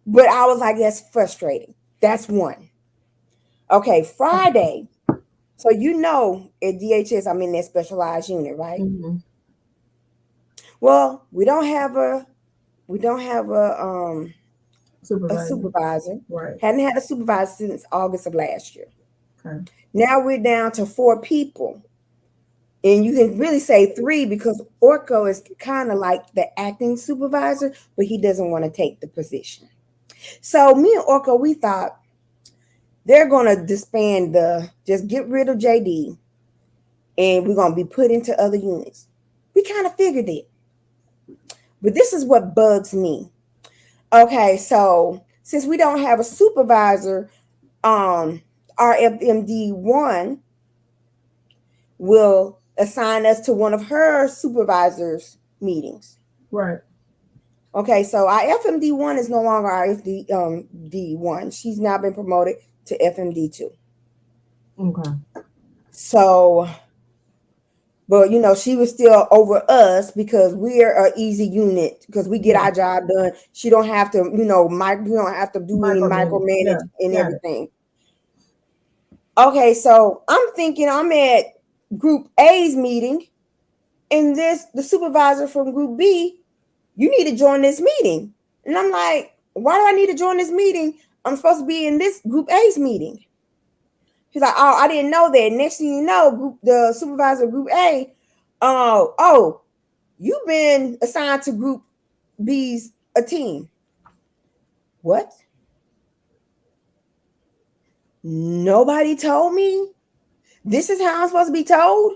But I was like, that's frustrating. That's one. Okay, Friday. So you know at DHS I'm in that specialized unit, right? Mm-hmm. Well, we don't have a Supervisor. supervisor. Right. Hadn't had a supervisor since August of last year. Okay. Now we're down to 4 people. And you can really say 3 because Orko is kind of like the acting supervisor, but he doesn't want to take the position. So me and Orko, we thought they're going to just get rid of JD and we're going to be put into other units. We kind of figured it. But this is what bugs me. Okay, so since we don't have a supervisor, our FMD1 will assign us to one of her supervisors' meetings. Right. Okay, so our FMD1 is no longer our FMD1. She's now been promoted to FMD2. Okay. So, but you know, she was still over us because we're an easy unit because we get Yeah. our job done. She don't have to, we don't have to do any Micromanage. Yeah. micromanage and Got it. everything. Okay, so I'm thinking I'm at Group A's meeting, and the supervisor from Group B, you need to join this meeting. And I'm like, why do I need to join this meeting? I'm supposed to be in this Group A's meeting. He's like, oh, I didn't know that. Next thing you know, the supervisor of Group A, oh, you've been assigned to Group B's a team. What? Nobody told me? This is how I'm supposed to be told?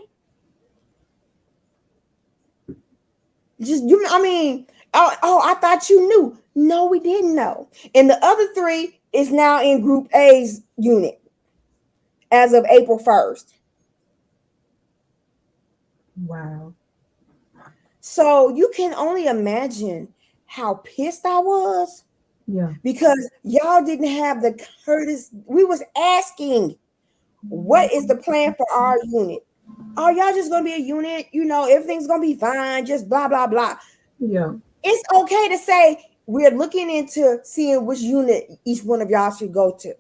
I thought you knew. No, we didn't know. And the other 3 is now in Group A's unit as of April 1st. Wow. So you can only imagine how pissed I was Yeah. because y'all didn't have the courtesy. We was asking, what is the plan for our unit? Are y'all just gonna be a unit? You know, everything's gonna be fine, just blah blah blah. Yeah. It's okay to say we're looking into seeing which unit each one of y'all should go to.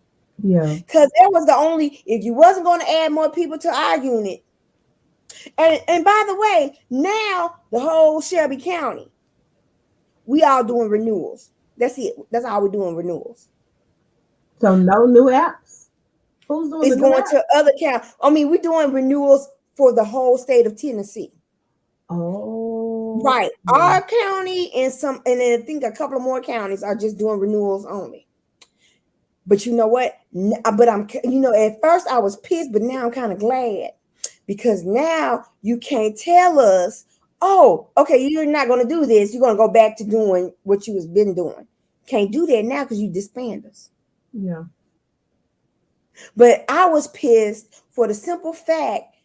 Yeah. Because that was the only, if you wasn't going to add more people to our unit. And by the way, now the whole Shelby County, we all doing renewals. That's it. That's all we're doing, renewals. So no new apps. Who's doing It's the new going apps? to other counties. I mean, we're doing renewals for the whole state of Tennessee. Oh. Right. Yeah. Our county and then I think a couple of more counties are just doing renewals only. But you know what? But at first I was pissed, but now I'm kind of glad because now you can't tell us, oh, okay, you're not going to do this. You're going to go back to doing what you has been doing. Can't do that now because you disband us. Yeah. But I was pissed for the simple fact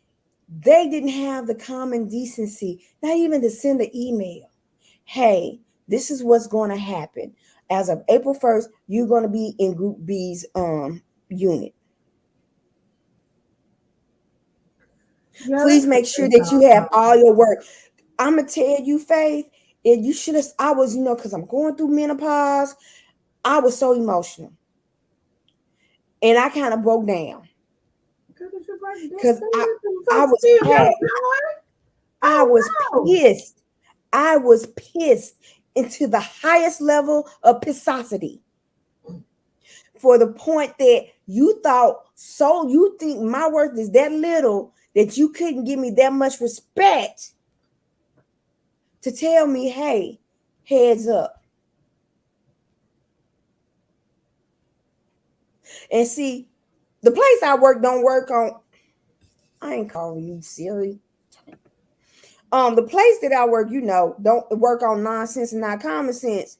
they didn't have the common decency, not even to send an email. Hey, this is what's going to happen. As of April 1st, you're going to be in Group B's unit. Yeah, Please that's make what sure they that you have thought. all your work. I'm going to tell you, Faith, and you should have, I was, because I'm going through menopause. I was so emotional. And I kind of broke down. Because I was mad. I was pissed. I was pissed into the highest level of pissosity. For the point that you thought, so you think my worth is that little that you couldn't give me that much respect to tell me, hey, heads up. And see, the place I work don't work on. I ain't calling you Siri. The place that I work, don't work on nonsense and not common sense.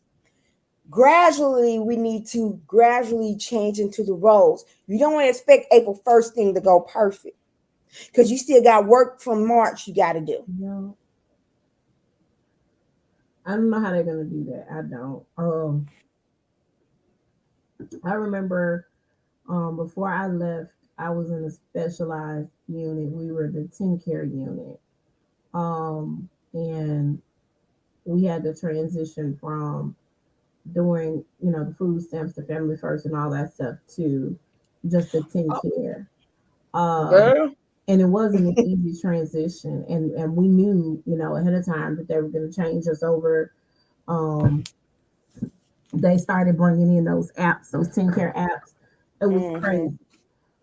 Gradually, we need to gradually change into the roles. You don't want to expect April 1st thing to go perfect because you still got work from March you got to do. No. I don't know how they're gonna do that. I don't. I remember before I left, I was in a specialized unit. We were the 10 care unit. And we had to transition from doing, the food stamps, the family first and all that stuff to just the 10 care. Girl. And it wasn't an easy transition. And we knew, ahead of time that they were going to change us over. They started bringing in those apps, those 10 care apps. It was crazy.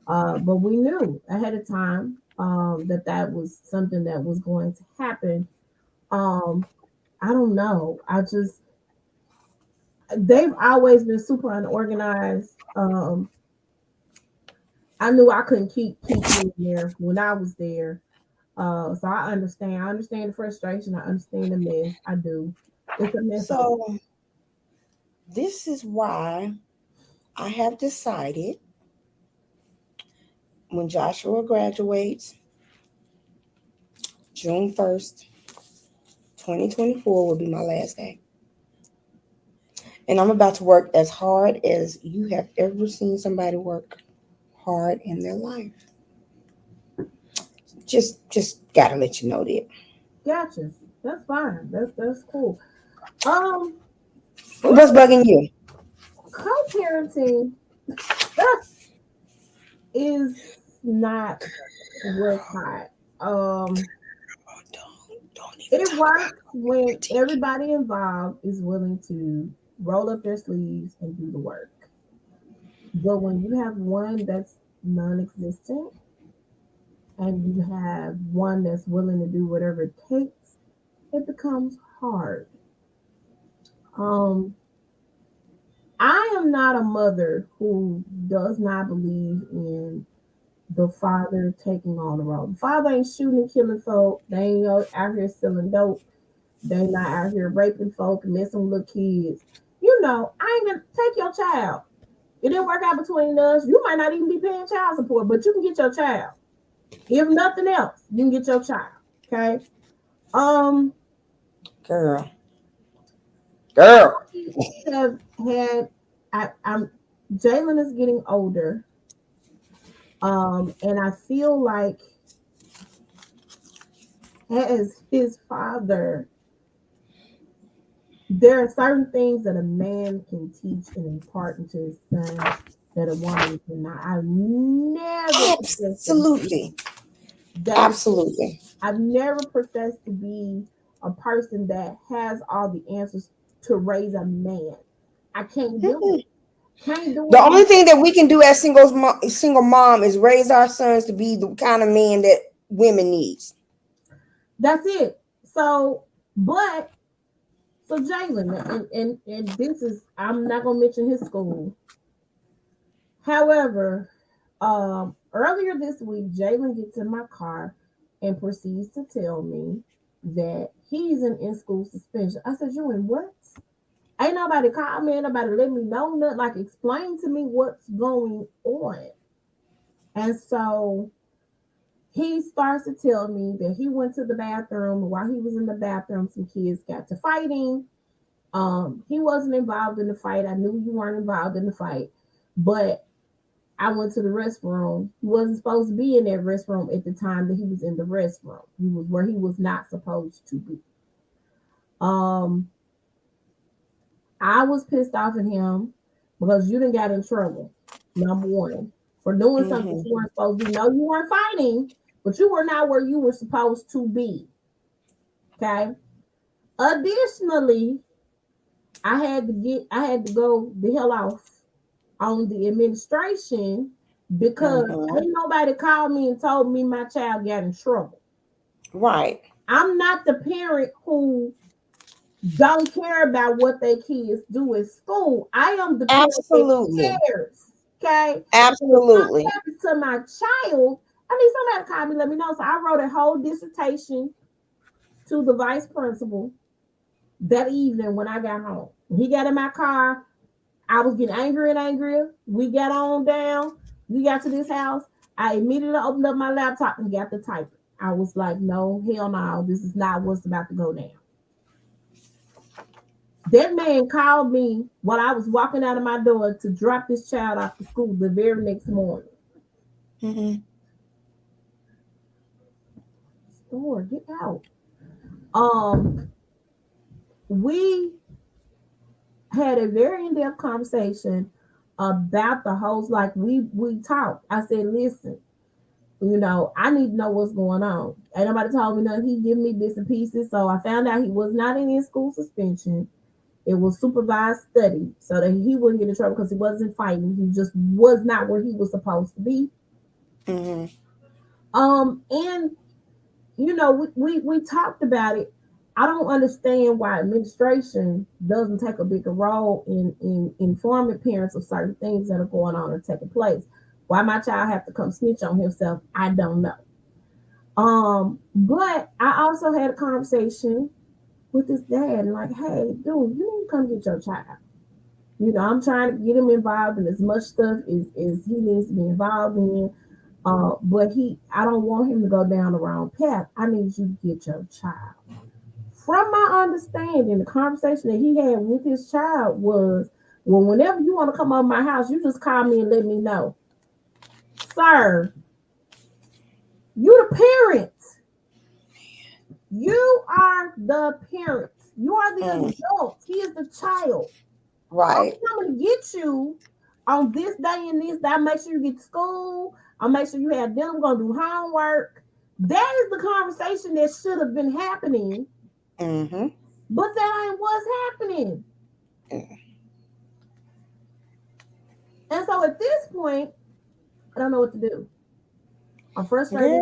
But we knew ahead of time that was something that was going to happen. I don't know. They've always been super unorganized. I knew I couldn't keep in there when I was there. So I understand. I understand the frustration. I understand the mess. I do. It's a mess. So this is why I have decided when Joshua graduates, June 1st, 2024 will be my last day. And I'm about to work as hard as you have ever seen somebody work hard in their life. Just gotta let you know that. Gotcha. That's fine. That's cool. What's bugging you? Co-parenting is not what's hot. It works when everybody involved is willing to roll up their sleeves and do the work. But when you have one that's non-existent and you have one that's willing to do whatever it takes, it becomes hard. Um, I am not a mother who does not believe in the father taking on the role. The father ain't shooting and killing folk. They ain't out here selling dope. They not out here raping folk and messing with little kids. I ain't gonna take your child. It didn't work out between us. You might not even be paying child support, but you can get your child. If nothing else, you can get your child. Okay. Girl. Have had I'm Jalen is getting older. And I feel like as his father, there are certain things that a man can teach and impart into his son that a woman cannot. I've never Absolutely. I've never professed to be a person that has all the answers to raise a man. I can't do it. Can't do it. The only thing that we can do as single mom is raise our sons to be the kind of man that women needs. That's it. So Jalen, and this is, I'm not gonna mention his school. However, earlier this week, Jalen gets in my car and proceeds to tell me that he's in school suspension. I said, you in what? Ain't nobody called me, ain't nobody let me know nothing, like explain to me what's going on. And so he starts to tell me that he went to the bathroom. While he was in the bathroom, some kids got to fighting. He wasn't involved in the fight. I knew you weren't involved in the fight, but I went to the restroom. He wasn't supposed to be in that restroom at the time that he was in the restroom. He was where he was not supposed to be. Um, I was pissed off at him because you didn't got in trouble. Number one, for doing something you weren't supposed to do. No, you weren't fighting, but you were not where you were supposed to be. Okay. Additionally, I had to go the hell off on the administration because ain't nobody called me and told me my child got in trouble. Right. I'm not the parent who don't care about what their kids do at school. I am the parent that cares. Okay. Absolutely. If something happens to my child, I need somebody to call me, let me know. So I wrote a whole dissertation to the vice principal that evening when I got home. When he got in my car, I was getting angrier and angrier. We got on down. We got to this house. I immediately opened up my laptop and got to typing. I was like, no, hell no, this is not what's about to go down. That man called me while I was walking out of my door to drop this child off to school the very next morning. Store, get out. We had a very in-depth conversation about the host. Like we talked. I said, listen, I need to know what's going on. Ain't nobody told me nothing. He give me bits and pieces. So I found out he was not in school suspension. It was supervised study so that he wouldn't get in trouble because he wasn't fighting. He just was not where he was supposed to be. And we talked about it. I don't understand why administration doesn't take a bigger role in informing parents of certain things that are going on and taking place. Why my child have to come snitch on himself, I don't know. But I also had a conversation with his dad, like, hey, dude, you need to come get your child. I'm trying to get him involved in as much stuff as he needs to be involved in. But I don't want him to go down the wrong path. I need you to get your child. From my understanding, the conversation that he had with his child was, well, whenever you want to come over my house, you just call me and let me know. Sir, you the parent. You are the parent. You are the adult. He is the child. Right. I'm going to get you on this day and this day. I'll make sure you get to school. I'll make sure you have dinner. We're going to do homework. That is the conversation that should have been happening. But that ain't what's happening. And so at this point, I don't know what to do. I'm frustrated.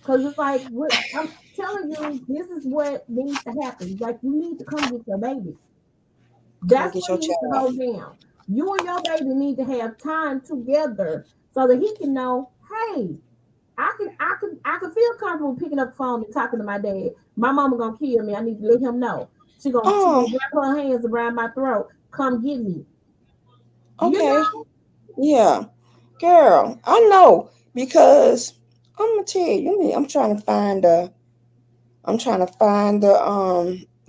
Because it's like, I'm telling you, this is what needs to happen. Like, you need to come get your baby. That's what needs to go down. You and your baby need to have time together so that he can know, hey, I can feel comfortable picking up the phone and talking to my dad. My mama gonna kill me. I need to let him know. She gonna wrap her hands around my throat. Come get me. Okay. Yeah. Girl, I know because I'm gonna tell you, I'm trying to find the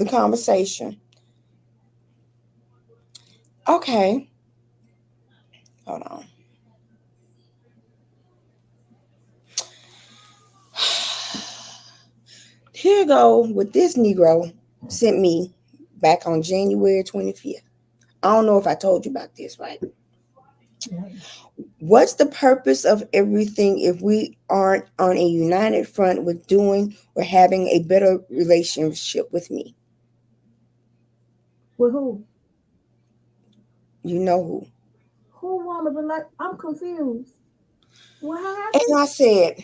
conversation. Okay. Hold on. Here you go what this Negro sent me back on January 25th. I don't know if I told you about this, right? What's the purpose of everything if we aren't on a united front with doing or having a better relationship with me? With who? You know who. Who wanna be like, I'm confused. What happened? And I said,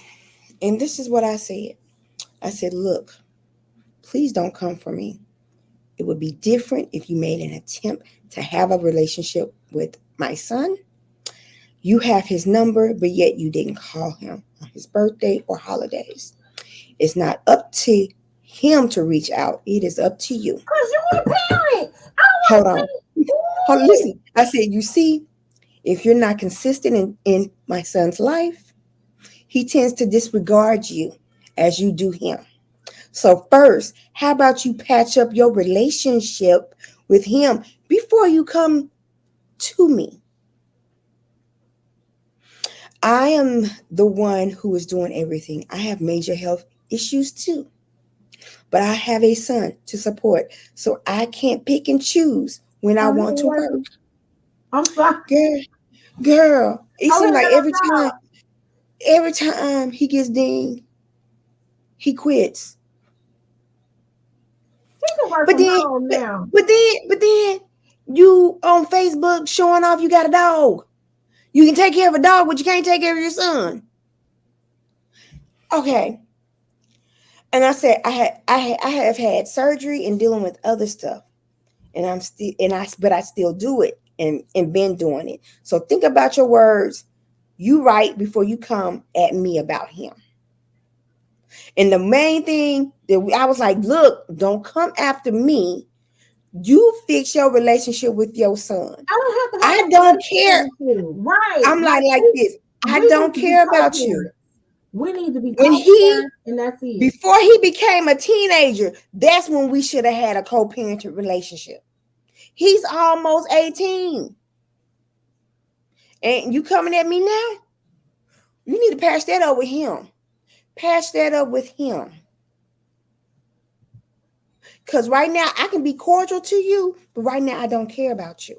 and this is what I said. I said, look, please don't come for me. It would be different if you made an attempt to have a relationship with my son. You have his number, but yet you didn't call him on his birthday or holidays. It's not up to him to reach out. It is up to you. Because you're the parent. I Hold don't on. want to see. Hold on. Listen. I said, you see, if you're not consistent in my son's life, he tends to disregard you as you do him. So first, how about you patch up your relationship with him before you come to me? I am the one who is doing everything. I have major health issues too, but I have a son to support. So I can't pick and choose when I Oh, you want ain't to work. working. I'm sorry. Girl, it Oh, seems he like got no job. every time he gets dinged, he quits. He can work But from then, home but, now. but then you on Facebook showing off you got a dog. You can take care of a dog, but you can't take care of your son. Okay. And I said I have had surgery and dealing with other stuff. And I still do it and been doing it. So think about your words. You write before you come at me about him. And the main thing that I was like, look, don't come after me. You fix your relationship with your son. I don't have to I have a don't care. relationship with you. Right. I'm like this. I we don't need to be care about you. co-parents. We need to be When co-parents, and that's it. before he became a teenager, that's when we should have had a co-parenting relationship. He's almost 18. And you coming at me now? You need to patch that up with him. Patch that up with him. Because right now I can be cordial to you, but right now I don't care about you.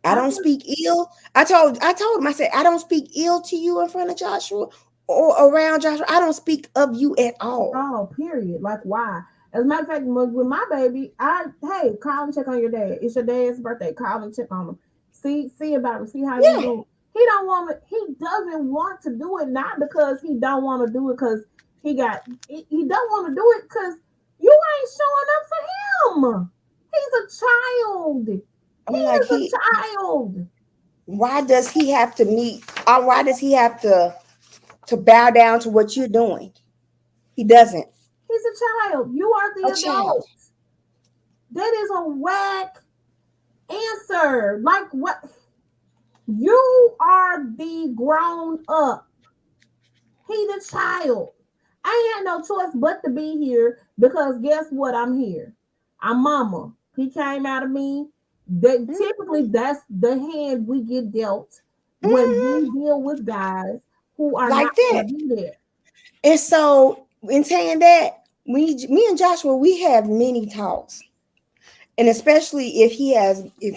I don't speak ill. I told him, I said, I don't speak ill to you in front of Joshua or around Joshua. I don't speak of you at all. Oh, period. Like, why? As a matter of fact, with my baby, hey, call and check on your dad. It's your dad's birthday. Call and check on him. See about him. See how he's Yeah. doing. He don't want to. He doesn't want to do it, not because he don't want to do it because he don't want to do it because you ain't showing up for him. He's a child. I'm He like, is a child. why does he have to meet? Why does he have to bow down to what you're doing? He doesn't. He's a child. You are the A child. adult. That is a whack answer. Like, what? You are the grown up. He the child. I ain't had no choice but to be here because guess what? I'm here. I'm mama. He came out of me. Typically that's the hand we get dealt when we deal with guys who are Like not that. going to be there. And so, in saying that, me and Joshua, we have many talks, and especially if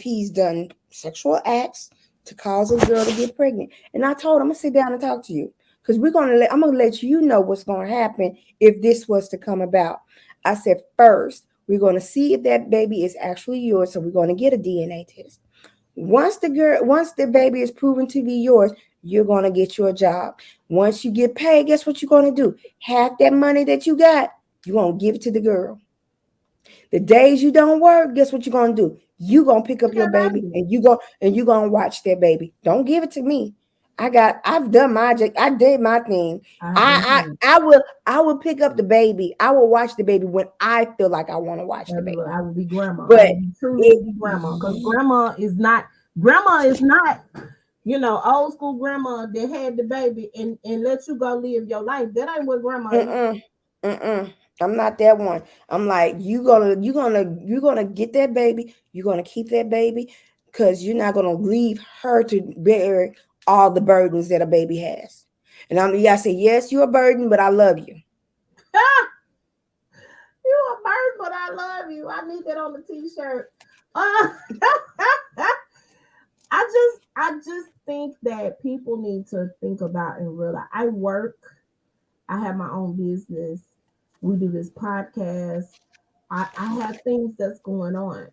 he's done sexual acts to cause a girl to get pregnant. And I told him, I'm gonna sit down and talk to you because I'm gonna let you know what's gonna happen if this was to come about. I said, first, we're gonna see if that baby is actually yours, so we're gonna get a DNA test. Once the baby is proven to be yours, you're gonna get your job. Once you get paid, guess what you're gonna do? Half that money that you got, you're gonna give it to the girl. The days you don't work, guess what you're gonna do? You're gonna pick up your baby and you're gonna watch that baby. Don't give it to me. I've done I did my thing. I will pick up the baby. I will watch the baby when I feel like I want to watch the baby. I will be grandma. But I will truly be grandma because grandma is not old school grandma that had the baby and let you go live your life. That ain't what grandma is. I'm not that one. I'm like, you're gonna get that baby. You're gonna keep that baby because you're not gonna leave her to bear all the burdens that a baby has. And I say, yes, you're a burden, but I love you. You a bird, but I love you. I need that on the t-shirt. I just think that people need to think about and realize I work. I have my own business. We do this podcast. I have things that's going on.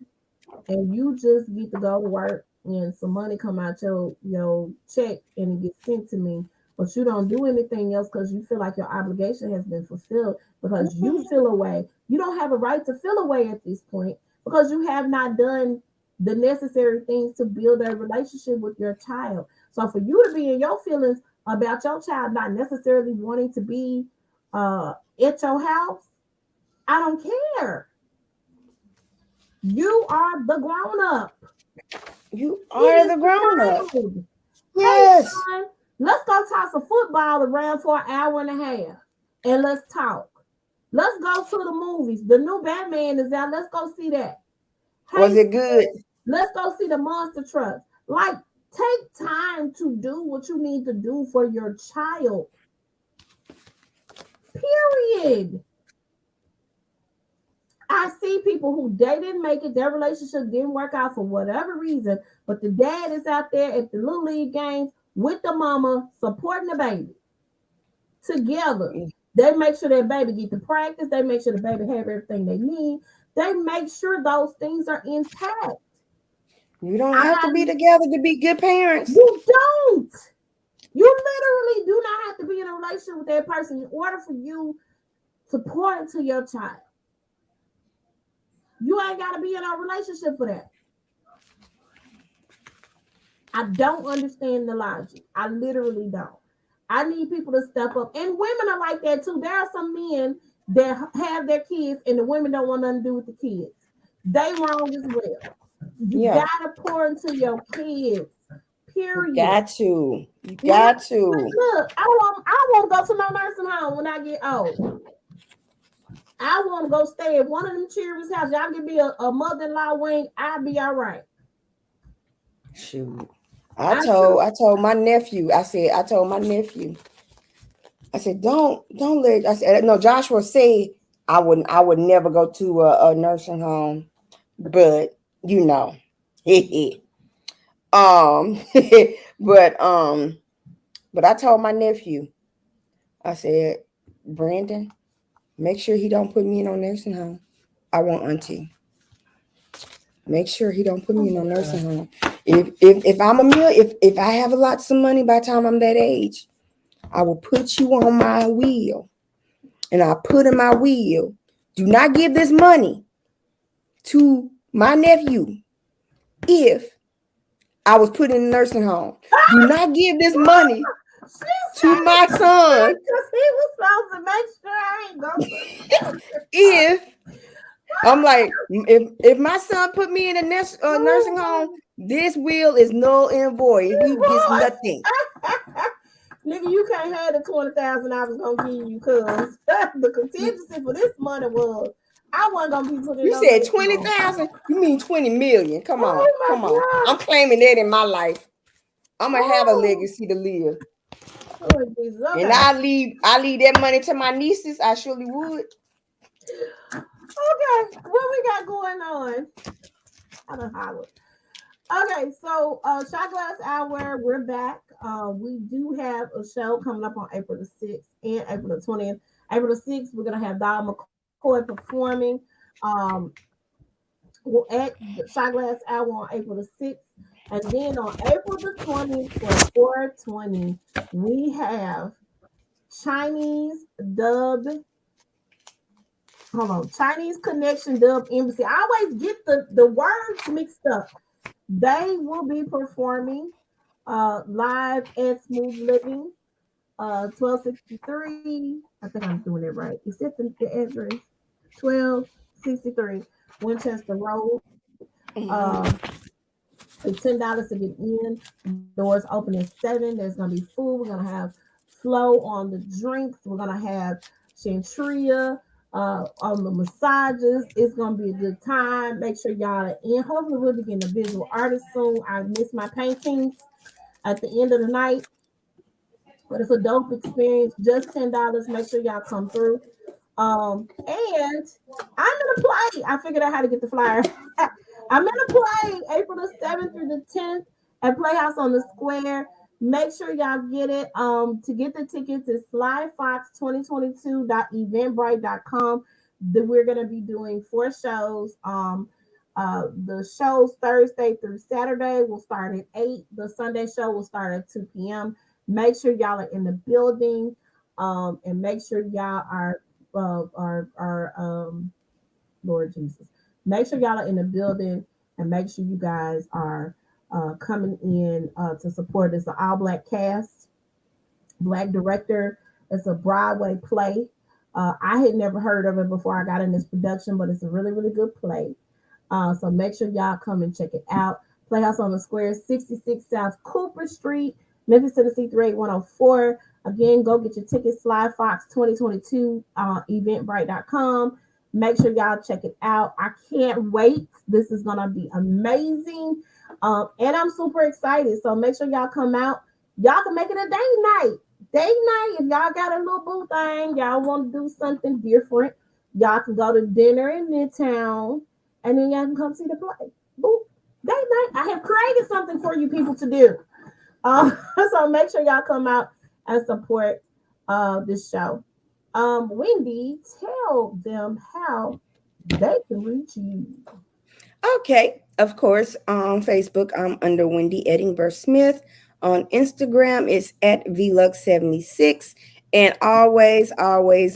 And you just get to go to work and some money come out your check and it gets sent to me. But you don't do anything else because you feel like your obligation has been fulfilled because you feel away. You don't have a right to feel away at this point because you have not done the necessary things to build a relationship with your child. So for you to be in your feelings about your child not necessarily wanting to be at your house, I don't care. You are the grown up. You He are is the the grown up. child. Hey, Yes. son, let's go toss a football around for an hour and a half and let's talk. Let's go to the movies. The new Batman is out. Let's go see that. Was Hey, it good? let's go see the monster truck. Like, take time to do what you need to do for your child. Period. I see people who they didn't make it, their relationship didn't work out for whatever reason, but the dad is out there at the little league games with the mama supporting the baby together. They make sure that baby get to practice. They make sure the baby have everything they need. They make sure those things are intact. You don't have to be I together to be good parents. You don't. You literally do not have to be in a relationship with that person in order for you to pour into your child. You ain't got to be in a relationship for that. I don't understand the logic. I literally don't. I need people to step up. And women are like that too. There are some men that have their kids and the women don't want nothing to do with the kids. They wrong as well. You Yeah. gotta pour into your kids. You Period. got to. You Look, got to. look, I want to go to my nursing home when I get old. I want to go stay at one of them children's house. Y'all give me a mother-in-law wing, I'll be all right. Shoot. I I should. told my nephew, I told my nephew, I said, don't let, I said, no, Joshua said I would never go to a nursing home, but you know, um, but, um, but I told my nephew, I said, Brandon, make sure he don't put me in no nursing home. I want auntie. Make sure he don't put me in no nursing home. If I'm if I have lots of money by the time I'm that age, I will put you on my wheel. And I put in my will, do not give this money to my nephew if I was put in a nursing home. Do not give this money to my son Because he was supposed to make sure I ain't go to. if I'm like, if my son put me in a nursing home, this will is null and void. He gets nothing. Nigga, you can't have the 20,000 I was gonna give you, cause the contingency for this money was I wasn't gonna be put in You no said nursing home. 20,000? You mean 20 million? Come on, Oh my come on. God. I'm claiming that in my life. I'm gonna have a Oh, legacy to live. oh Jesus. And Okay. I leave that money to my nieces. I surely would. Okay. What we got going on? I don't holler. Okay, so Shot Glass Hour, we're back. We do have a show coming up on April the 6th and April the 20th. April the 6th, we're gonna have Don McCoy performing um at the Shot Glass Hour on April the 6th. And then on April the 20th for 420, we have Chinese dub, hold on, Chinese Connection Dub Embassy. I always get the words mixed up. They will be performing live at Smooth Living, 1263. I think I'm doing it right. Is that the address? 1263 Winchester Road. Mhm. It's $10 to get in. Doors open at 7. There's gonna be food. We're gonna have flow on the drinks. We're gonna have Chantria on the massages. It's gonna be a good time. Make sure y'all are in. Hopefully we'll be getting a visual artist soon. I miss my paintings at the end of the night. But it's a dope experience. Just $10. Make sure y'all come through. And I'm gonna play. I figured out how to get the flyer. I'm gonna play April the 7th through the 10th at Playhouse on the Square. Make sure y'all get it. To get the tickets is slyfox2022.eventbrite.com. We're gonna be doing 4 shows. The shows Thursday through Saturday will start at 8. The Sunday show will start at 2 p.m. Make sure y'all are in the building. And make sure y'all are Lord Jesus. Make sure y'all are in the building and make sure you guys are coming in to support. It's an all black cast, black director. It's a Broadway play. I had never heard of it before I got in this production, but it's a really, really good play. So make sure y'all come and check it out. Playhouse on the Square, 66 South Cooper Street, Memphis, Tennessee 38104. Again, go get your tickets, Sly Fox 2022, eventbrite.com. Make sure y'all check it out. I can't wait. This is going to be amazing. And I'm super excited. So make sure y'all come out. Y'all can make it a day night. Day night, if y'all got a little boo thing, y'all want to do something different, y'all can go to dinner in Midtown and then y'all can come see the play. Boop. Day night. I have created something for you people to do. So make sure y'all come out and support this show. Wendy, tell them how they can reach you. Okay, of course, on Facebook, I'm under Wendy Edingbourgh Smith. On Instagram, it's at VLux76. And always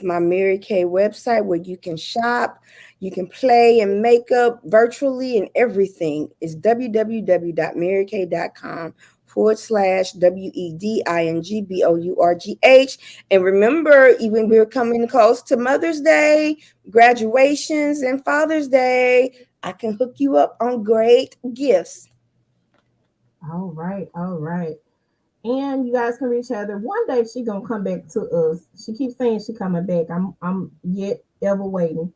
my Mary Kay website where you can shop, you can play and make up virtually and everything is www.maryk.com/WEDINGBOURGH. And remember, even we're coming close to Mother's Day, graduations, and Father's Day. I can hook you up on great gifts. All right, all right. And you guys can reach Heather. One day she gonna come back to us. She keeps saying she coming back. I'm yet ever waiting.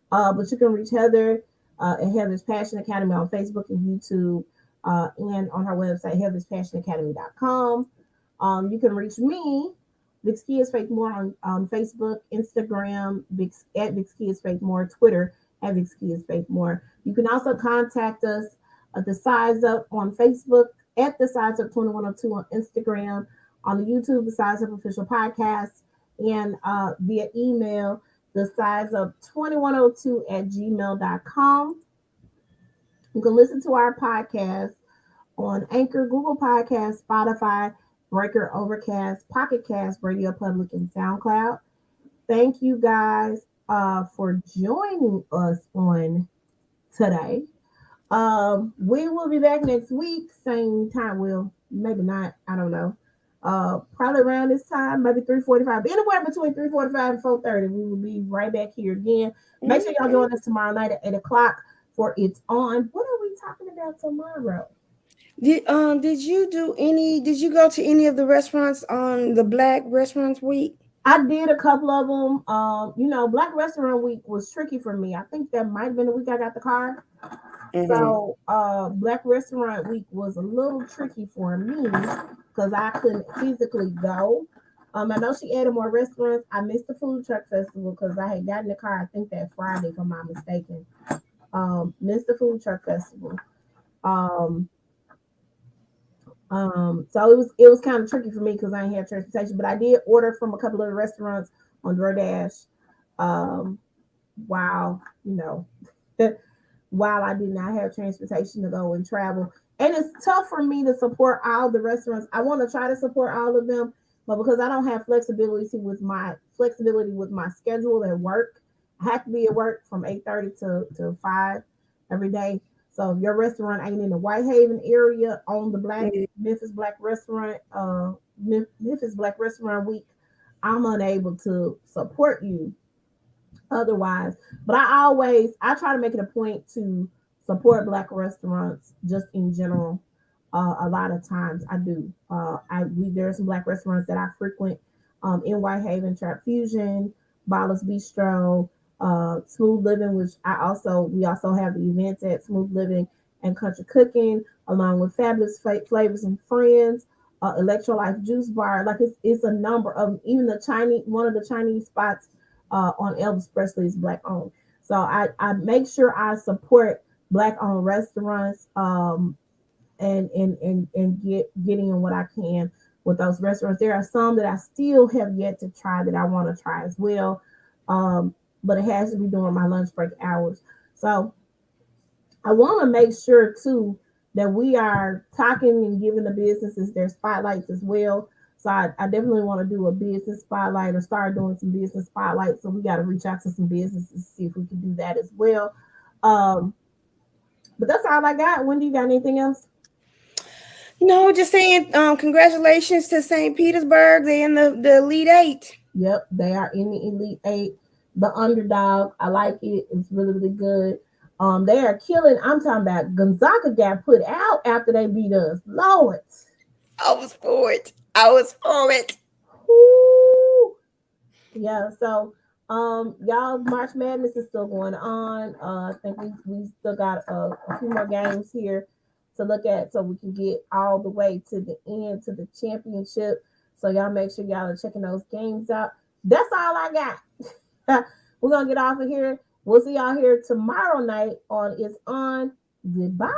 But you can reach Heather at Heather's Passion Academy on Facebook and YouTube, and on her website, HeathersPassionAcademy.com. You can reach me, Vicskeyas Faith More, on Facebook, Instagram, at Vicskeyas Faith More, Twitter at Vicskeyas Faith More. You can also contact us at The Size Up on Facebook, at The Size Up 2102 on Instagram, on the YouTube, The Size Up Official Podcast, and via email, The Size Up 2102 at gmail.com. You can listen to our podcast on Anchor, Google Podcasts, Spotify, Breaker, Overcast, Pocket Cast, Radio Public, and SoundCloud. Thank you guys for joining us on today. We will be back next week, same time. Well, maybe not. I don't know. Probably around this time, maybe 3:45. Anywhere between 3:45 and 4:30. We will be right back here again. Make sure y'all join us tomorrow night at 8 o'clock for It's On. What are we talking about tomorrow? Did you go to any of the restaurants on the Black Restaurants Week? I did a couple of them. Black Restaurant Week was tricky for me. I think that might have been the week I got the car. So Black Restaurant Week was a little tricky for me because I couldn't physically go. I know she added more restaurants. I missed the food truck festival because I had gotten the car, I think that Friday, if I'm not mistaken. Missed the food truck festival. So it was kind of tricky for me because I didn't have transportation, but I did order from a couple of the restaurants on DoorDash. While while I did not have transportation to go and travel. And it's tough for me to support all the restaurants. I want to try to support all of them, but because I don't have flexibility with my schedule at work, I have to be at work from 8:30 to 5 every day. So if your restaurant ain't in the Whitehaven area on the Memphis Black Restaurant Week, I'm unable to support you otherwise. But I try to make it a point to support Black restaurants just in general. A lot of times I do. There are some Black restaurants that I frequent in Whitehaven: Trap Fusion, Ballast Bistro, Smooth Living, which we also have the events at Smooth Living and Country Cooking, along with Fabulous Flavors and Friends, Electrolyte Juice Bar. Like it's a number of, even one of the Chinese spots on Elvis Presley is Black owned. So I make sure I support Black owned restaurants, and getting what I can with those restaurants. There are some that I still have yet to try that I want to try as well. But it has to be during my lunch break hours. So I want to make sure too that we are talking and giving the businesses their spotlights as well. So I definitely want to do a business spotlight or start doing some business spotlights. So we got to reach out to some businesses to see if we can do that as well. But that's all I got. Wendy, you got anything else? No, just saying congratulations to St. Petersburg. They're in the Elite Eight. Yep, they are in the Elite Eight. The underdog, I like it. It's really, really good. They are killing. I'm talking about Gonzaga got put out after they beat us. Lord. I was for it. I was for it. Woo. Yeah, so y'all, March Madness is still going on. I think we still got a few more games here to look at so we can get all the way to the end to the championship. So y'all make sure y'all are checking those games out. That's all I got. We're gonna get off of here. We'll see y'all here tomorrow night on It's On. Goodbye.